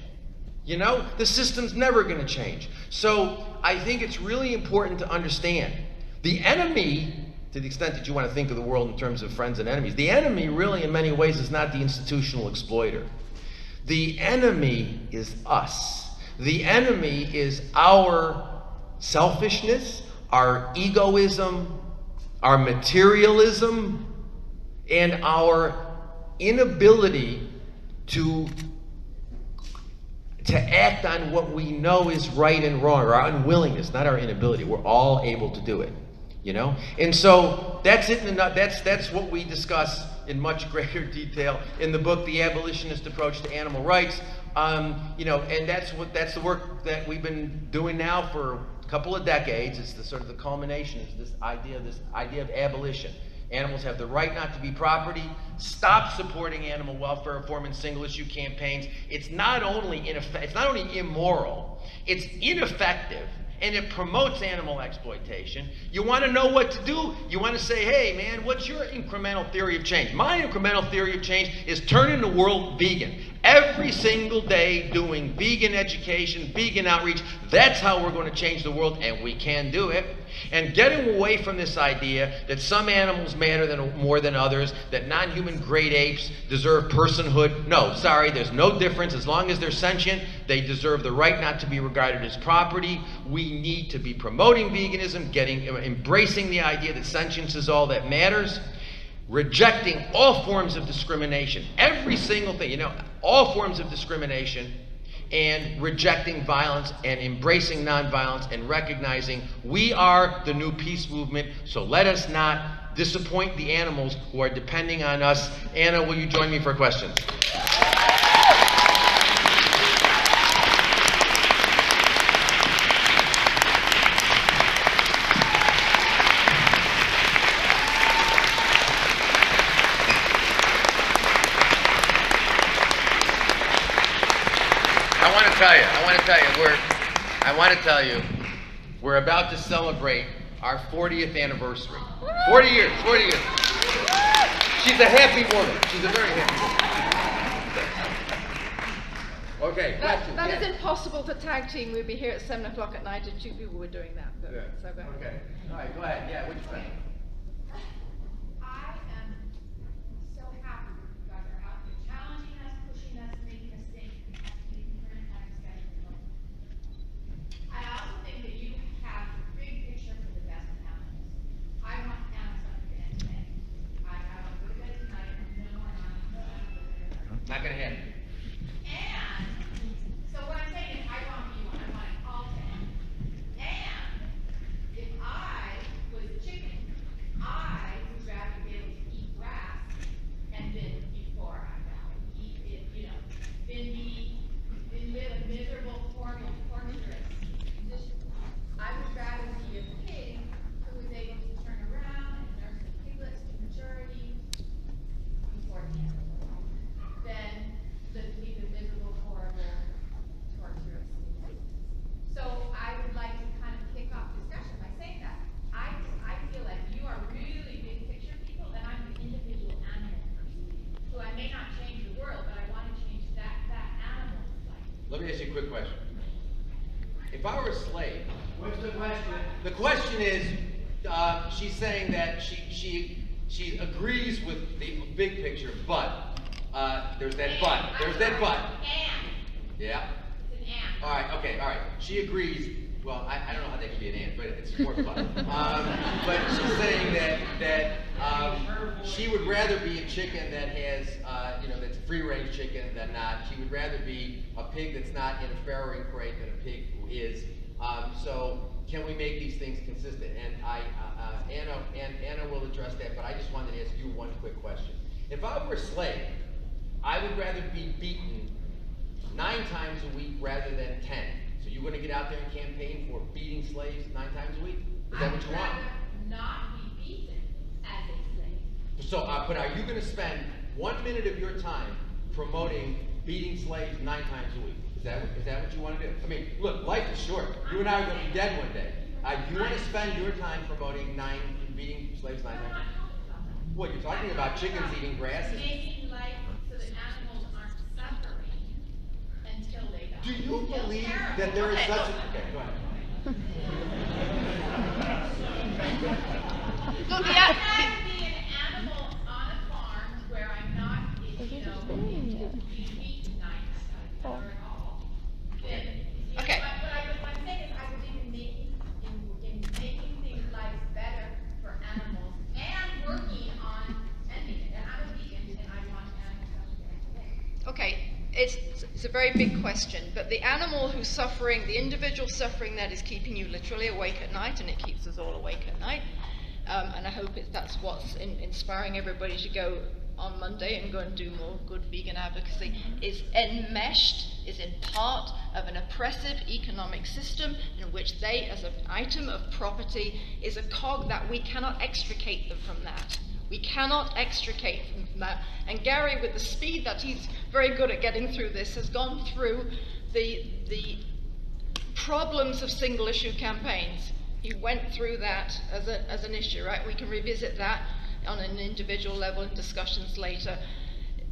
The system's never going to change. So I think it's really important to understand the enemy. To the extent that you want to think of the world in terms of friends and enemies, the enemy really in many ways is not the institutional exploiter. The enemy is us. The enemy is our selfishness, our egoism, our materialism, and our inability to act on what we know is right and wrong, or our unwillingness, not our inability. We're all able to do it. And so that's it. That's what we discuss in much greater detail in the book, The Abolitionist Approach to Animal Rights. And that's the work that we've been doing now for couple of decades, it's the sort of the culmination is this idea of abolition. Animals have the right not to be property. Stop supporting animal welfare reform and single issue campaigns. It's not only immoral, it's ineffective, and it promotes animal exploitation. You want to know what to do? You want to say, hey man, what's your incremental theory of change? My incremental theory of change is turning the world vegan. Every single day doing vegan education, vegan outreach. That's how we're going to change the world, and we can do it. And getting away from this idea that some animals matter more than others, that non-human great apes deserve personhood. No, sorry, there's no difference. As long as they're sentient, they deserve the right not to be regarded as property. We need to be promoting veganism, embracing the idea that sentience is all that matters, rejecting all forms of discrimination, every single thing, all forms of discrimination, and rejecting violence and embracing nonviolence and recognizing we are the new peace movement, so let us not disappoint the animals who are depending on us. Anna, will you join me for questions? I want to tell you, we're about to celebrate our 40th anniversary. 40 years. She's a happy woman. She's a very happy woman. Okay, question. That is impossible to tag team. We'd be here at 7 o'clock at night if two people were doing that. But, yeah. So go ahead. Okay. All right, go ahead. Yeah, what'd you say? I am so happy you guys are out there challenging us, pushing us, making us think, making current time discussion. I also think that you have the big picture for the best animals. I want animals under the end. I have a good bit tonight. No, I'm not. Not gonna happen. And so what I'm saying is I want you, I want it all to end. And if I was a chicken, I would rather be able to eat grass and then before I die, eat it, than live a miserable, horrible, torturous condition. I would rather be a pig who was able to turn around and nurse the piglets to maturity before the end of the world than to be the miserable, horrible, torturous. So I would like to kind of kick off discussion by saying that I feel like you are really big picture people, and I'm an individual animal person who I may not change the world, but I want to change that animal's life. Let me ask you a quick question. If I were a slave, What's the question? the question is, she's saying that she agrees with the big picture, but there's that but. There's that but. And. Yeah. It's an and. All right. She agrees. Well, I don't know how that can be an and, but it's more fun. But she's saying that she would rather be a chicken that has, that's a free-range chicken than not. She would rather be a pig that's not in a farrowing crate than a pig who is. So can we make these things consistent? And Anna will address that, but I just wanted to ask you one quick question. If I were a slave, I would rather be beaten 9 times a week rather than 10. So you're going to get out there and campaign for beating slaves 9 times a week? Is that what you want? I would rather not be beaten as a slave. So, but are you going to spend 1 minute of your time promoting beating slaves 9 times a week? Is that what you want to do? I mean, look, life is short. You and I are going to be dead one day. You want to spend your time promoting beating slaves 9 times? What, you're talking about chickens eating grass? Making life so that animals aren't suffering until they die. Do you believe that there is such a... Okay, go ahead. Look, I'd rather be an animal on a farm where I'm not, being beaten 9 times or at all. Okay. What I'm saying is I believe in making things lives better for animals and working on ending it. And I'm a vegan and I want animals to be. Okay, it's a very big question, but the animal who's suffering, the individual suffering that is keeping you literally awake at night, and it keeps us all awake at night, and I hope that's what's inspiring everybody to go on Monday and go and do more good vegan advocacy, is enmeshed, is in part of an oppressive economic system in which they, as an item of property, is a cog that we cannot extricate them from that. We cannot extricate them from that. And Gary, with the speed that he's very good at getting through this, has gone through the problems of single issue campaigns. He went through that as an issue, right? We can revisit that on an individual level in discussions later.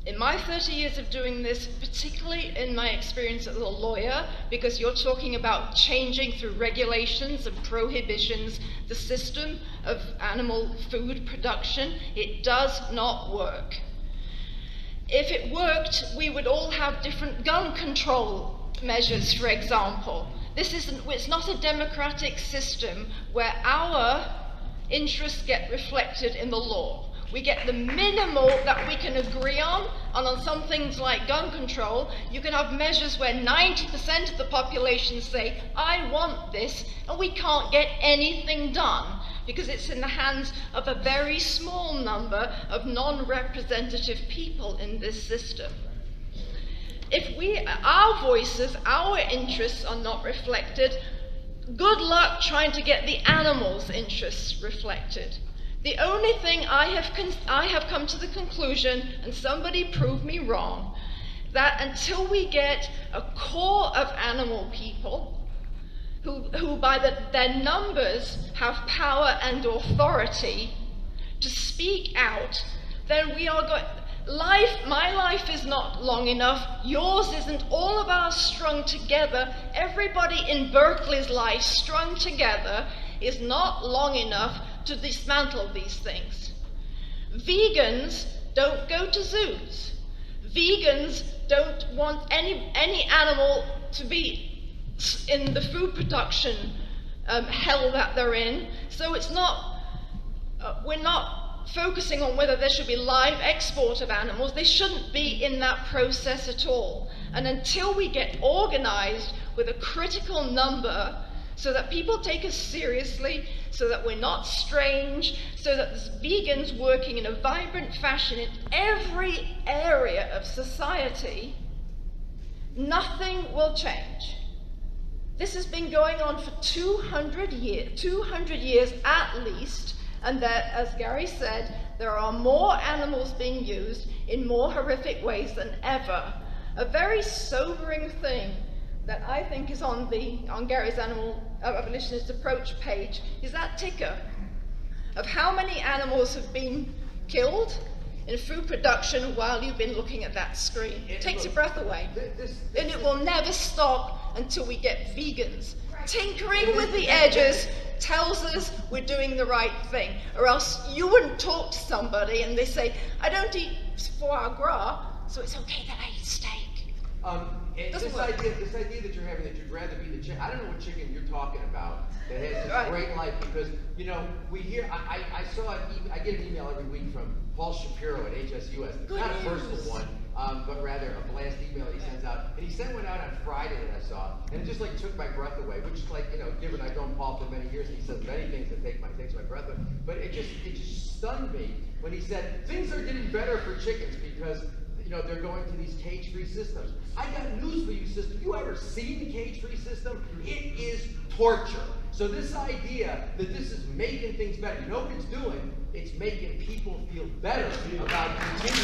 In my 30 years of doing this, particularly in my experience as a lawyer, because you're talking about changing through regulations and prohibitions the system of animal food production, it does not work. If it worked, we would all have different gun control measures, for example. It's not a democratic system where our interests get reflected in the law. We get the minimal that we can agree on, and on some things like gun control, you can have measures where 90% of the population say, I want this, and we can't get anything done because it's in the hands of a very small number of non-representative people in this system. If our voices, our interests are not reflected, good luck trying to get the animals' interests reflected. The only thing I have come to the conclusion, and somebody prove me wrong, that until we get a core of animal people who by their numbers have power and authority to speak out, then we are going. My life is not long enough, yours isn't, all of ours strung together, everybody in Berkeley's life strung together is not long enough to dismantle these things. Vegans don't go to zoos. Vegans don't want any animal to be in the food production hell that they're in. So it's not, we're not focusing on whether there should be live export of animals. They shouldn't be in that process at all. And until we get organized with a critical number so that people take us seriously, so that we're not strange, so that there's vegans working in a vibrant fashion in every area of society, nothing will change. This has been going on for 200 years at least, and that, as Gary said, there are more animals being used in more horrific ways than ever. A very sobering thing that I think is on Gary's Abolitionist Approach page is that ticker of how many animals have been killed in food production while you've been looking at that screen. It takes your breath away. And it will never stop until we get vegans. Tinkering with the edges tells us we're doing the right thing, or else you wouldn't talk to somebody and they say, I don't eat foie gras, so it's okay that I eat steak. This idea that you're having, that you'd rather be the chicken, I don't know what chicken you're talking about that has this great life, because, you know, we hear, I get an email every week from Paul Shapiro at HSUS, Good not news. a personal one, but rather a blast email he sends out, and he sent one out on Friday that I saw, and it just like took my breath away, which is like, you know, given I've known Paul for many years, and he says many things that takes my breath away, but it just stunned me when he said, things are getting better for chickens because, you know, they're going to these cage-free systems. I got news for you, sister. You ever seen the cage-free system? It is torture. So this idea that this is making things better, you know what it's doing? It's making people feel better about continuing this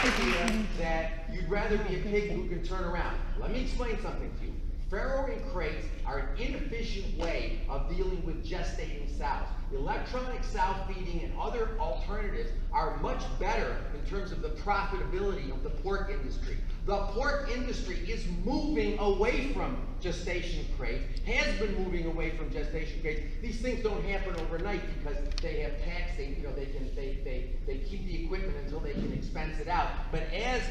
idea that you'd rather be a pig who can turn around. Let me explain something to you. Farrowing crates are an inefficient way of dealing with gestating sows. Electronic sow feeding and other alternatives are much better in terms of the profitability of the pork industry. The pork industry is moving away from gestation crates, has been moving away from gestation crates. These things don't happen overnight because they have tax, they keep the equipment until they can expense it out. But as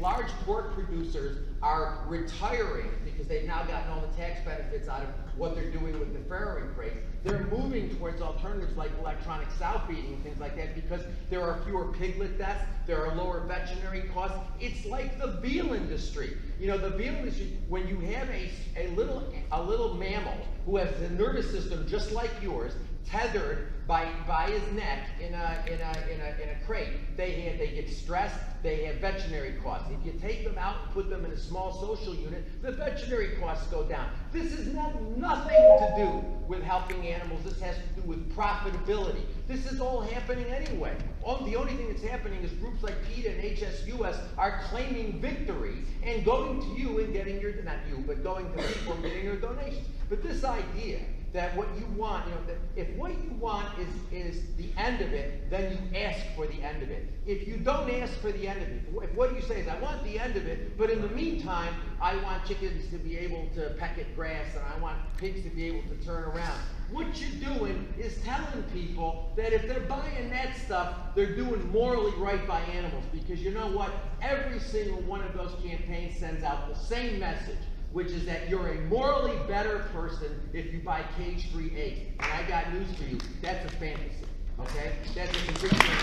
large pork producers are retiring because they've now gotten all the tax benefits out of what they're doing with the farrowing crates, they're moving towards alternatives like electronic sow feeding and things like that because there are fewer piglet deaths, there are lower veterinary costs. It's like the veal industry. You know, the veal industry, when you have a a little mammal who has a nervous system just like yours, tethered by his neck in a crate. They get stressed. They have veterinary costs. If you take them out and put them in a small social unit, the veterinary costs go down. This has nothing to do with helping animals. This has to do with profitability. This is all happening anyway. The only thing that's happening is groups like PETA and HSUS are claiming victory and going to you and getting your, not you, but going to people and getting your donations. But this idea that what you want, that if what you want is the end of it, then you ask for the end of it. If you don't ask for the end of it, if what you say is, I want the end of it, but in the meantime, I want chickens to be able to peck at grass and I want pigs to be able to turn around. What you're doing is telling people that if they're buying that stuff, they're doing morally right by animals. Because you know what? Every single one of those campaigns sends out the same message, which is that you're a morally better person if you buy cage-free eggs. And I got news for you. That's a fantasy. Okay? That's a complete fantasy.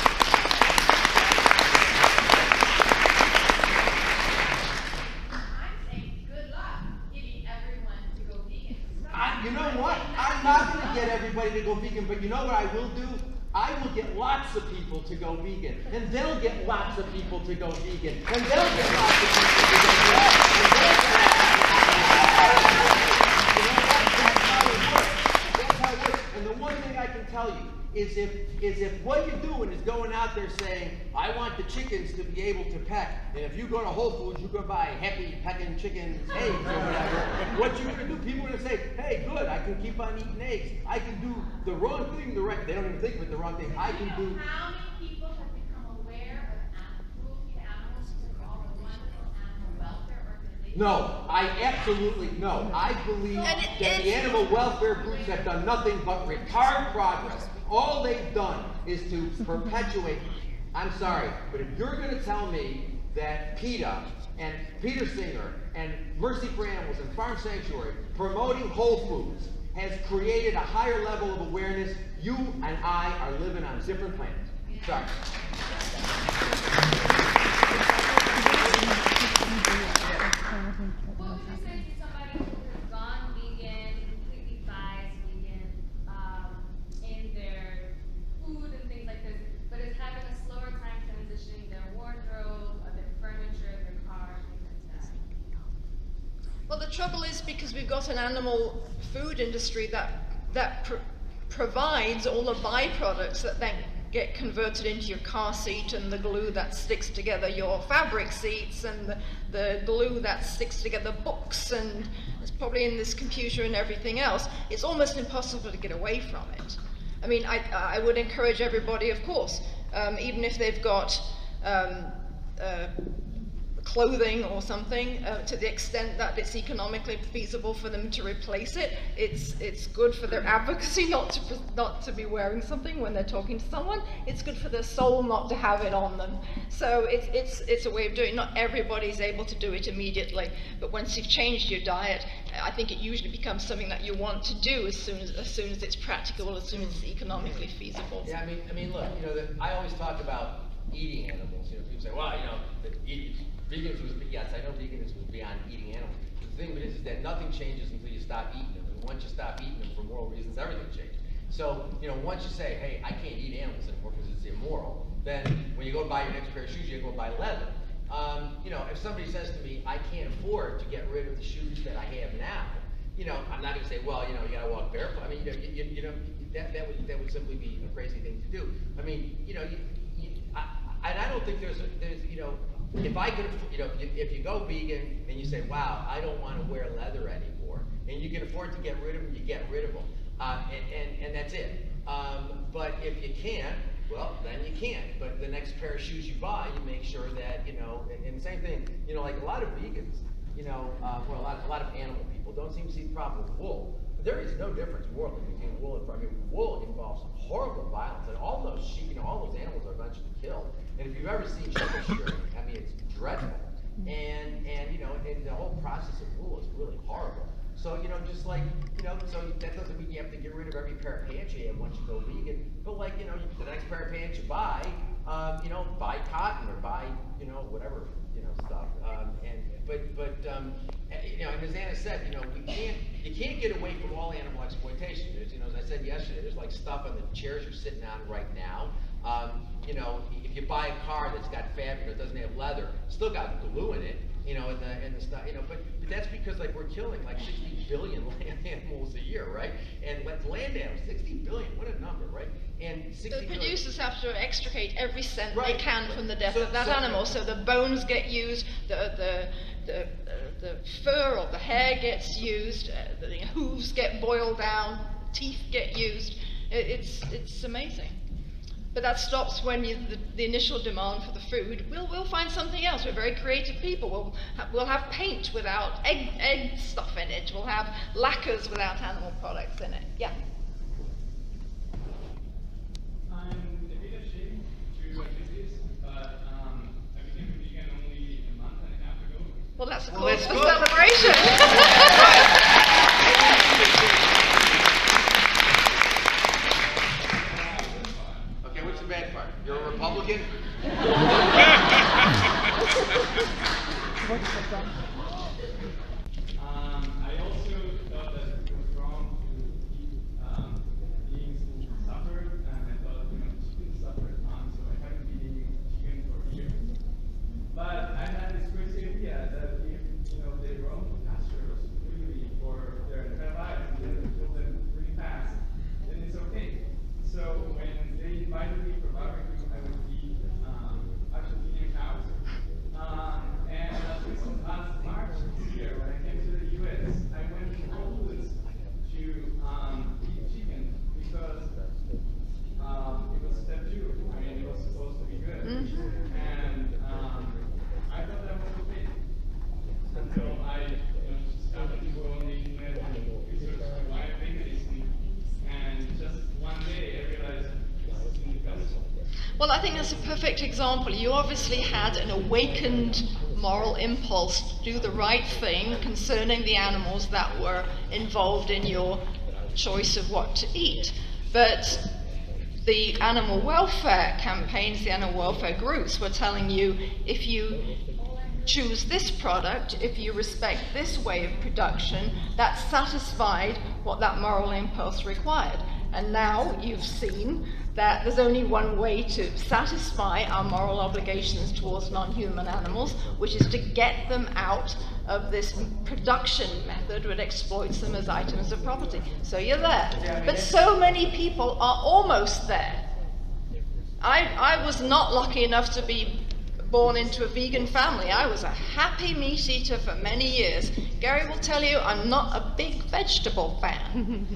I'm saying good luck getting everyone to go vegan. You know what? I'm not going to get everybody to go vegan, but you know what I will do? I will get lots of people to go vegan, and they'll get lots of people to go vegan, and they'll get lots of people to go vegan, and they'll get That's how it works. That's how it works. And the one thing I can tell you is if what you're doing is going out there saying, I want the chickens to be able to peck, and if you go to Whole Foods, you go buy happy pecking chicken eggs or whatever, what you're going to do, people are going to say, hey, good, I can keep on eating eggs. I can do the wrong thing the right, they don't even think of it the wrong thing. I can do. How many people have become aware of cruelty to animals because of all the wonderful animal welfare organizations? No, I believe that the animal welfare groups have done nothing but retard progress. All they've done is to perpetuate. I'm sorry, but if you're going to tell me that PETA and Peter Singer and Mercy for Animals and Farm Sanctuary promoting Whole Foods has created a higher level of awareness, you and I are living on different planets. Sorry. What would you say to somebody who has gone vegan, completely buys vegan in their food and things like this, but is having a slower time transitioning their wardrobe, their furniture, their car, things like that? Well, the trouble is because we've got an animal food industry that provides all the byproducts that then get converted into your car seat and the glue that sticks together your fabric seats and the glue that sticks together books and it's probably in this computer and everything else. It's almost impossible to get away from it. I mean, I would encourage everybody, of course, even if they've got clothing or something, to the extent that it's economically feasible for them to replace it. It's good for their advocacy not to be wearing something when they're talking to someone. It's good for their soul not to have it on them. So it's a way of doing it. Not everybody's able to do it immediately, but once you've changed your diet, I think it usually becomes something that you want to do as soon as it's practical, as soon as it's economically feasible. Yeah, I mean, look, I always talk about eating animals. People say, well, vegans was, yes, I know veganism was beyond eating animals. The thing is that nothing changes until you stop eating them. And once you stop eating them for moral reasons, everything changes. So, once you say, hey, I can't eat animals anymore because it's immoral, then when you go buy your next pair of shoes, you go buy leather. If somebody says to me, I can't afford to get rid of the shoes that I have now, I'm not going to say, well, you gotta walk barefoot. I mean, that would simply be a crazy thing to do. I mean, and I don't think there's if I could, if you go vegan and you say, wow, I don't want to wear leather anymore, and you can afford to get rid of them, you get rid of them, and that's it. But if you can't, well, then you can't. But the next pair of shoes you buy, you make sure that, and the same thing, like a lot of vegans, or a lot of animal people don't seem to see the problem with wool. There is no difference morally between wool and farm. I mean, wool involves horrible violence, and all those sheep, all those animals are eventually killed. And if you've ever seen sheep shearing, I mean, it's dreadful. And the whole process of wool is really horrible. So, just like, so that doesn't mean you have to get rid of every pair of pants you have once you go vegan. But like, the next pair of pants you buy, buy cotton or buy, whatever, stuff. And as Anna said, you can't get away from all animal exploitation. There's, as I said yesterday, there's like stuff on the chairs you're sitting on right now. If you buy a car that's got fabric, it doesn't have leather, still got glue in it, and the stuff, but that's because like we're killing like 60 billion land animals a year, right? And land animals, 60 billion, what a number, right? And 60 The billion. producers have to extricate every cent Right. they can from the death So- of that so- animal. So the bones get used, the fur or the hair gets used, the hooves get boiled down, teeth get used. It's amazing. But that stops when the initial demand for the food. We'll find something else. We're very creative people. We'll have paint without egg stuff in it. We'll have lacquers without animal products in it. Yeah. I'm a bit ashamed to admit this, but I became a vegan only a month and a half ago. Well, that's a Well, cause that's for good. celebration. Okay, what's the bad part? You're a Republican? I also thought that it was wrong to eat beings who suffered, and I thought chicken suffered, so I haven't been eating chicken for years. But I had this crazy idea that if they roam pastures freely for their entire lives and then kill them really fast, then it's okay. So when they invited me for barbecue, I would eat Argentinian cows. And last March this year, when I came to the US, I went to Whole Foods to eat chicken because it was step 2. I mean, it was supposed to be good. And I thought that was okay. Until I discovered people on the internet and researched why veganism. And just one day, I realized this is indefensible. Well, I think that's a perfect example. You obviously had an awakened moral impulse to do the right thing concerning the animals that were involved in your choice of what to eat. But the animal welfare campaigns, the animal welfare groups were telling you, if you choose this product, if you respect this way of production, that satisfied what that moral impulse required. And now you've seen that there's only one way to satisfy our moral obligations towards non-human animals, which is to get them out of this production method which exploits them as items of property. So you're there. But so many people are almost there. I was not lucky enough to be born into a vegan family. I was a happy meat eater for many years. Gary will tell you I'm not a big vegetable fan.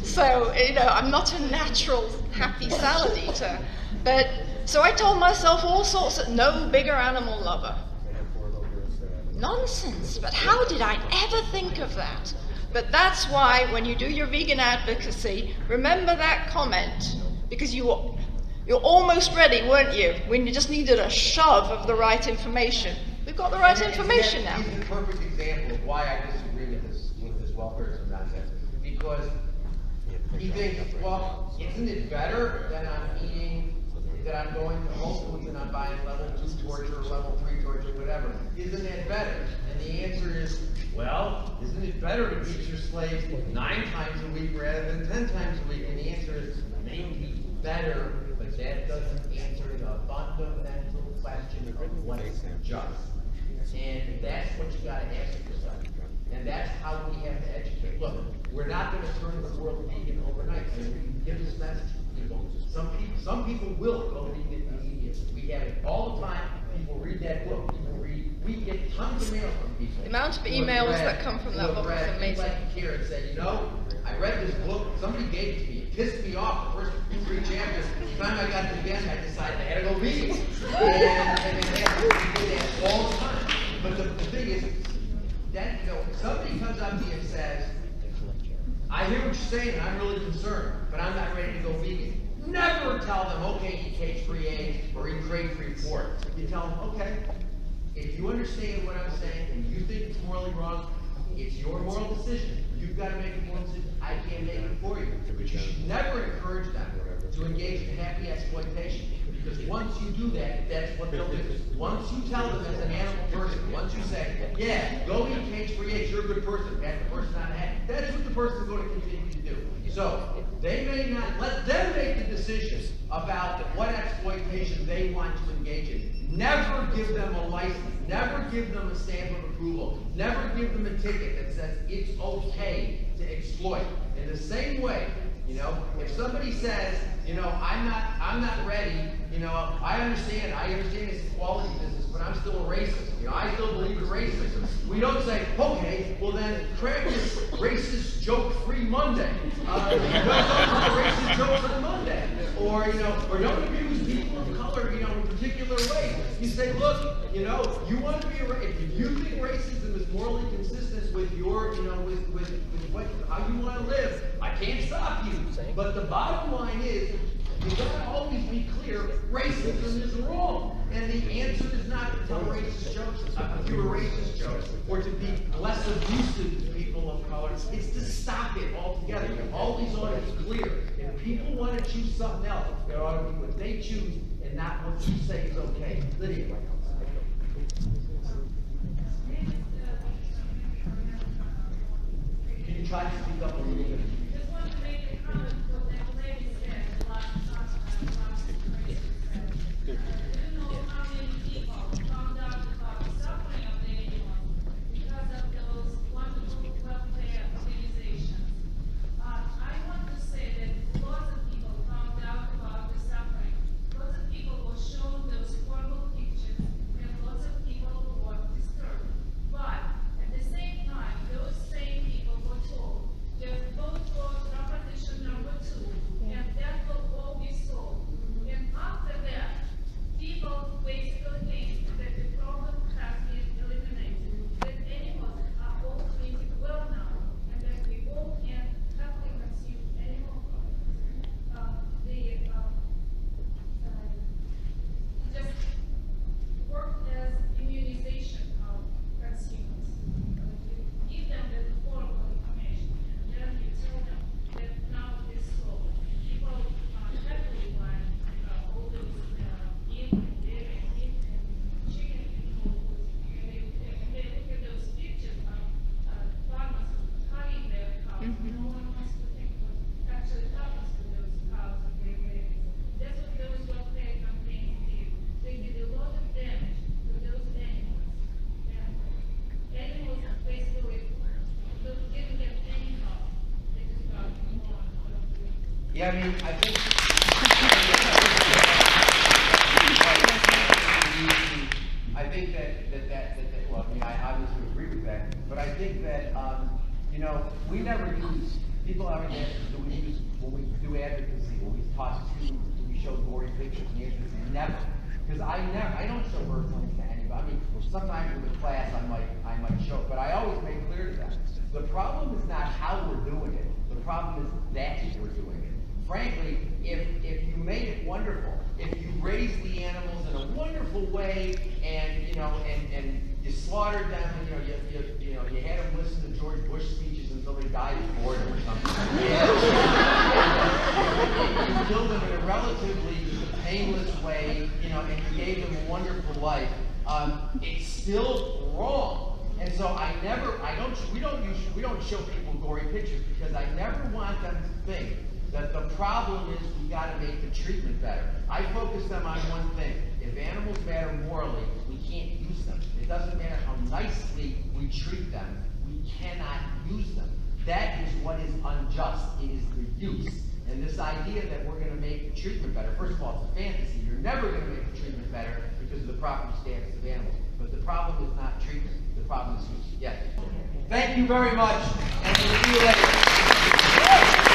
So, I'm not a natural happy salad eater. But, so I told myself all sorts of no bigger animal lover. Nonsense, but how did I ever think of that? But that's why when you do your vegan advocacy, remember that comment, because you're almost ready, weren't you? When you just needed a shove of the right information. We've got the right information now. He's a perfect example of why I disagree with this welfareism nonsense. Because he thinks, well, isn't it better that I'm going to Whole Foods and I'm buying level 2 torture, level 3 torture, whatever? Isn't that better? And the answer is, well, isn't it better to teach your slaves 9 times a week rather than 10 times a week? And the answer is maybe better, but that doesn't answer the fundamental question of what is just. And that's what you got to ask yourself. And that's how we have to educate. Look, we're not going to turn the world vegan overnight. I mean, we give this message to people. Some people will go vegan immediately. We have it all the time. People read that book. We get tons of mail from people. The amount of emails that come from that book is amazing. Like here and say, I read this book. Somebody gave it to me. It pissed me off the first 3 chapters. The time I got to the end, I decided I had to go vegan. And we do that all the time. But the thing is, that somebody comes up to you and says, I hear what you're saying, and I'm really concerned, but I'm not ready to go vegan. Never tell them, okay, eat cage-free eggs or eat crate-free pork. You tell them, okay, if you understand what I'm saying and you think it's morally wrong, It's your moral decision. You've got to make a moral decision. I can't make it for you. But you should never encourage them to engage in happy exploitation. Because once you do that, that's what they'll do. Once you tell them as an animal person, once you say, yeah, go eat cage-free eggs, you're a good person, pat the person on the head, that's what the person's going to continue to do. So, they may not, let them make the decision about what exploitation they want to engage in. Never give them a license, never give them a stamp of approval, never give them a ticket that says it's okay to exploit. In the same way, you know, if somebody says, you know, I'm not ready, you know, I understand it's a quality business, but I'm still a racist. You know, I still believe in racism. We don't say, okay, well then practice racist joke-free Monday. Don't racist jokes on Monday. Or, you know, or don't abuse people of color, you know, in a particular way. You say, look, you know, you want to be if you think racism is morally consistent with your, you know, with how you want to live, I can't stop you. But the bottom line is, you gotta always be clear, racism is wrong. And the answer is not to tell racist jokes, fewer racist jokes, or to be less abusive to people of color. It's to stop it altogether. You always ought to be clear. If people want to choose something else, it ought to be what they choose and not what you say is okay. Lydia. Can you try to speak up a little bit? Just want to make a comment to what that lady said last race. Do you know how many people found out about the suffering of the animals because of those wonderful welfare organizations? I want to say that lots of people found out about the suffering. Lots of people were shown those horrible pictures, and lots of people were disturbed. But at the same time, those same people were told, just vote for proposition number 2, and that will all be solved. And after that, people basically think that the problem has been eliminated, that animals are all treated well now, and that we all can happily consume animal products. It just worked as immunization of consumers. You give them the horrible information, and then you tell them that now it is solved. People happily buy all those meat and dairy and meat and chicken and whole foods. And they look at those pictures of farmers hugging their cows. No one wants to think what actually happens to those cows and their babies. That's what those welfare campaigns did. They did a lot of damage to those animals. And animals basically didn't get any help. They just got more and more. Yeah, I mean, I think. I think that well, I mean, I obviously agree with that, but I think that, you know, we never use, people always ask us, do we use, when we do advocacy, when we talk to students, do we show gory pictures? And the answer is never. Because I don't show birth lines to anybody. I mean, sometimes with the class I might show it, but I always make clear to them, the problem is not how we're doing it, the problem is that we're doing it. Frankly, if you made it wonderful, if you raised the animals in a wonderful way, and you know, and you slaughtered them, and you had them listen to George Bush speeches until they died of boredom or something. You killed them in a relatively painless way, you know, and you gave them a wonderful life. It's still wrong. And so we don't show people gory pictures because I never want them to think that the problem is we got to make the treatment better. I focus them on one thing. If animals matter morally, we can't use them. It doesn't matter how nicely we treat them, we cannot use them. That is what is unjust. It is the use. And this idea that we're going to make the treatment better, first of all, it's a fantasy. You're never going to make the treatment better because of the property status of animals. But the problem is not treatment. The problem is use. Yes. Thank you very much, and we'll see you later.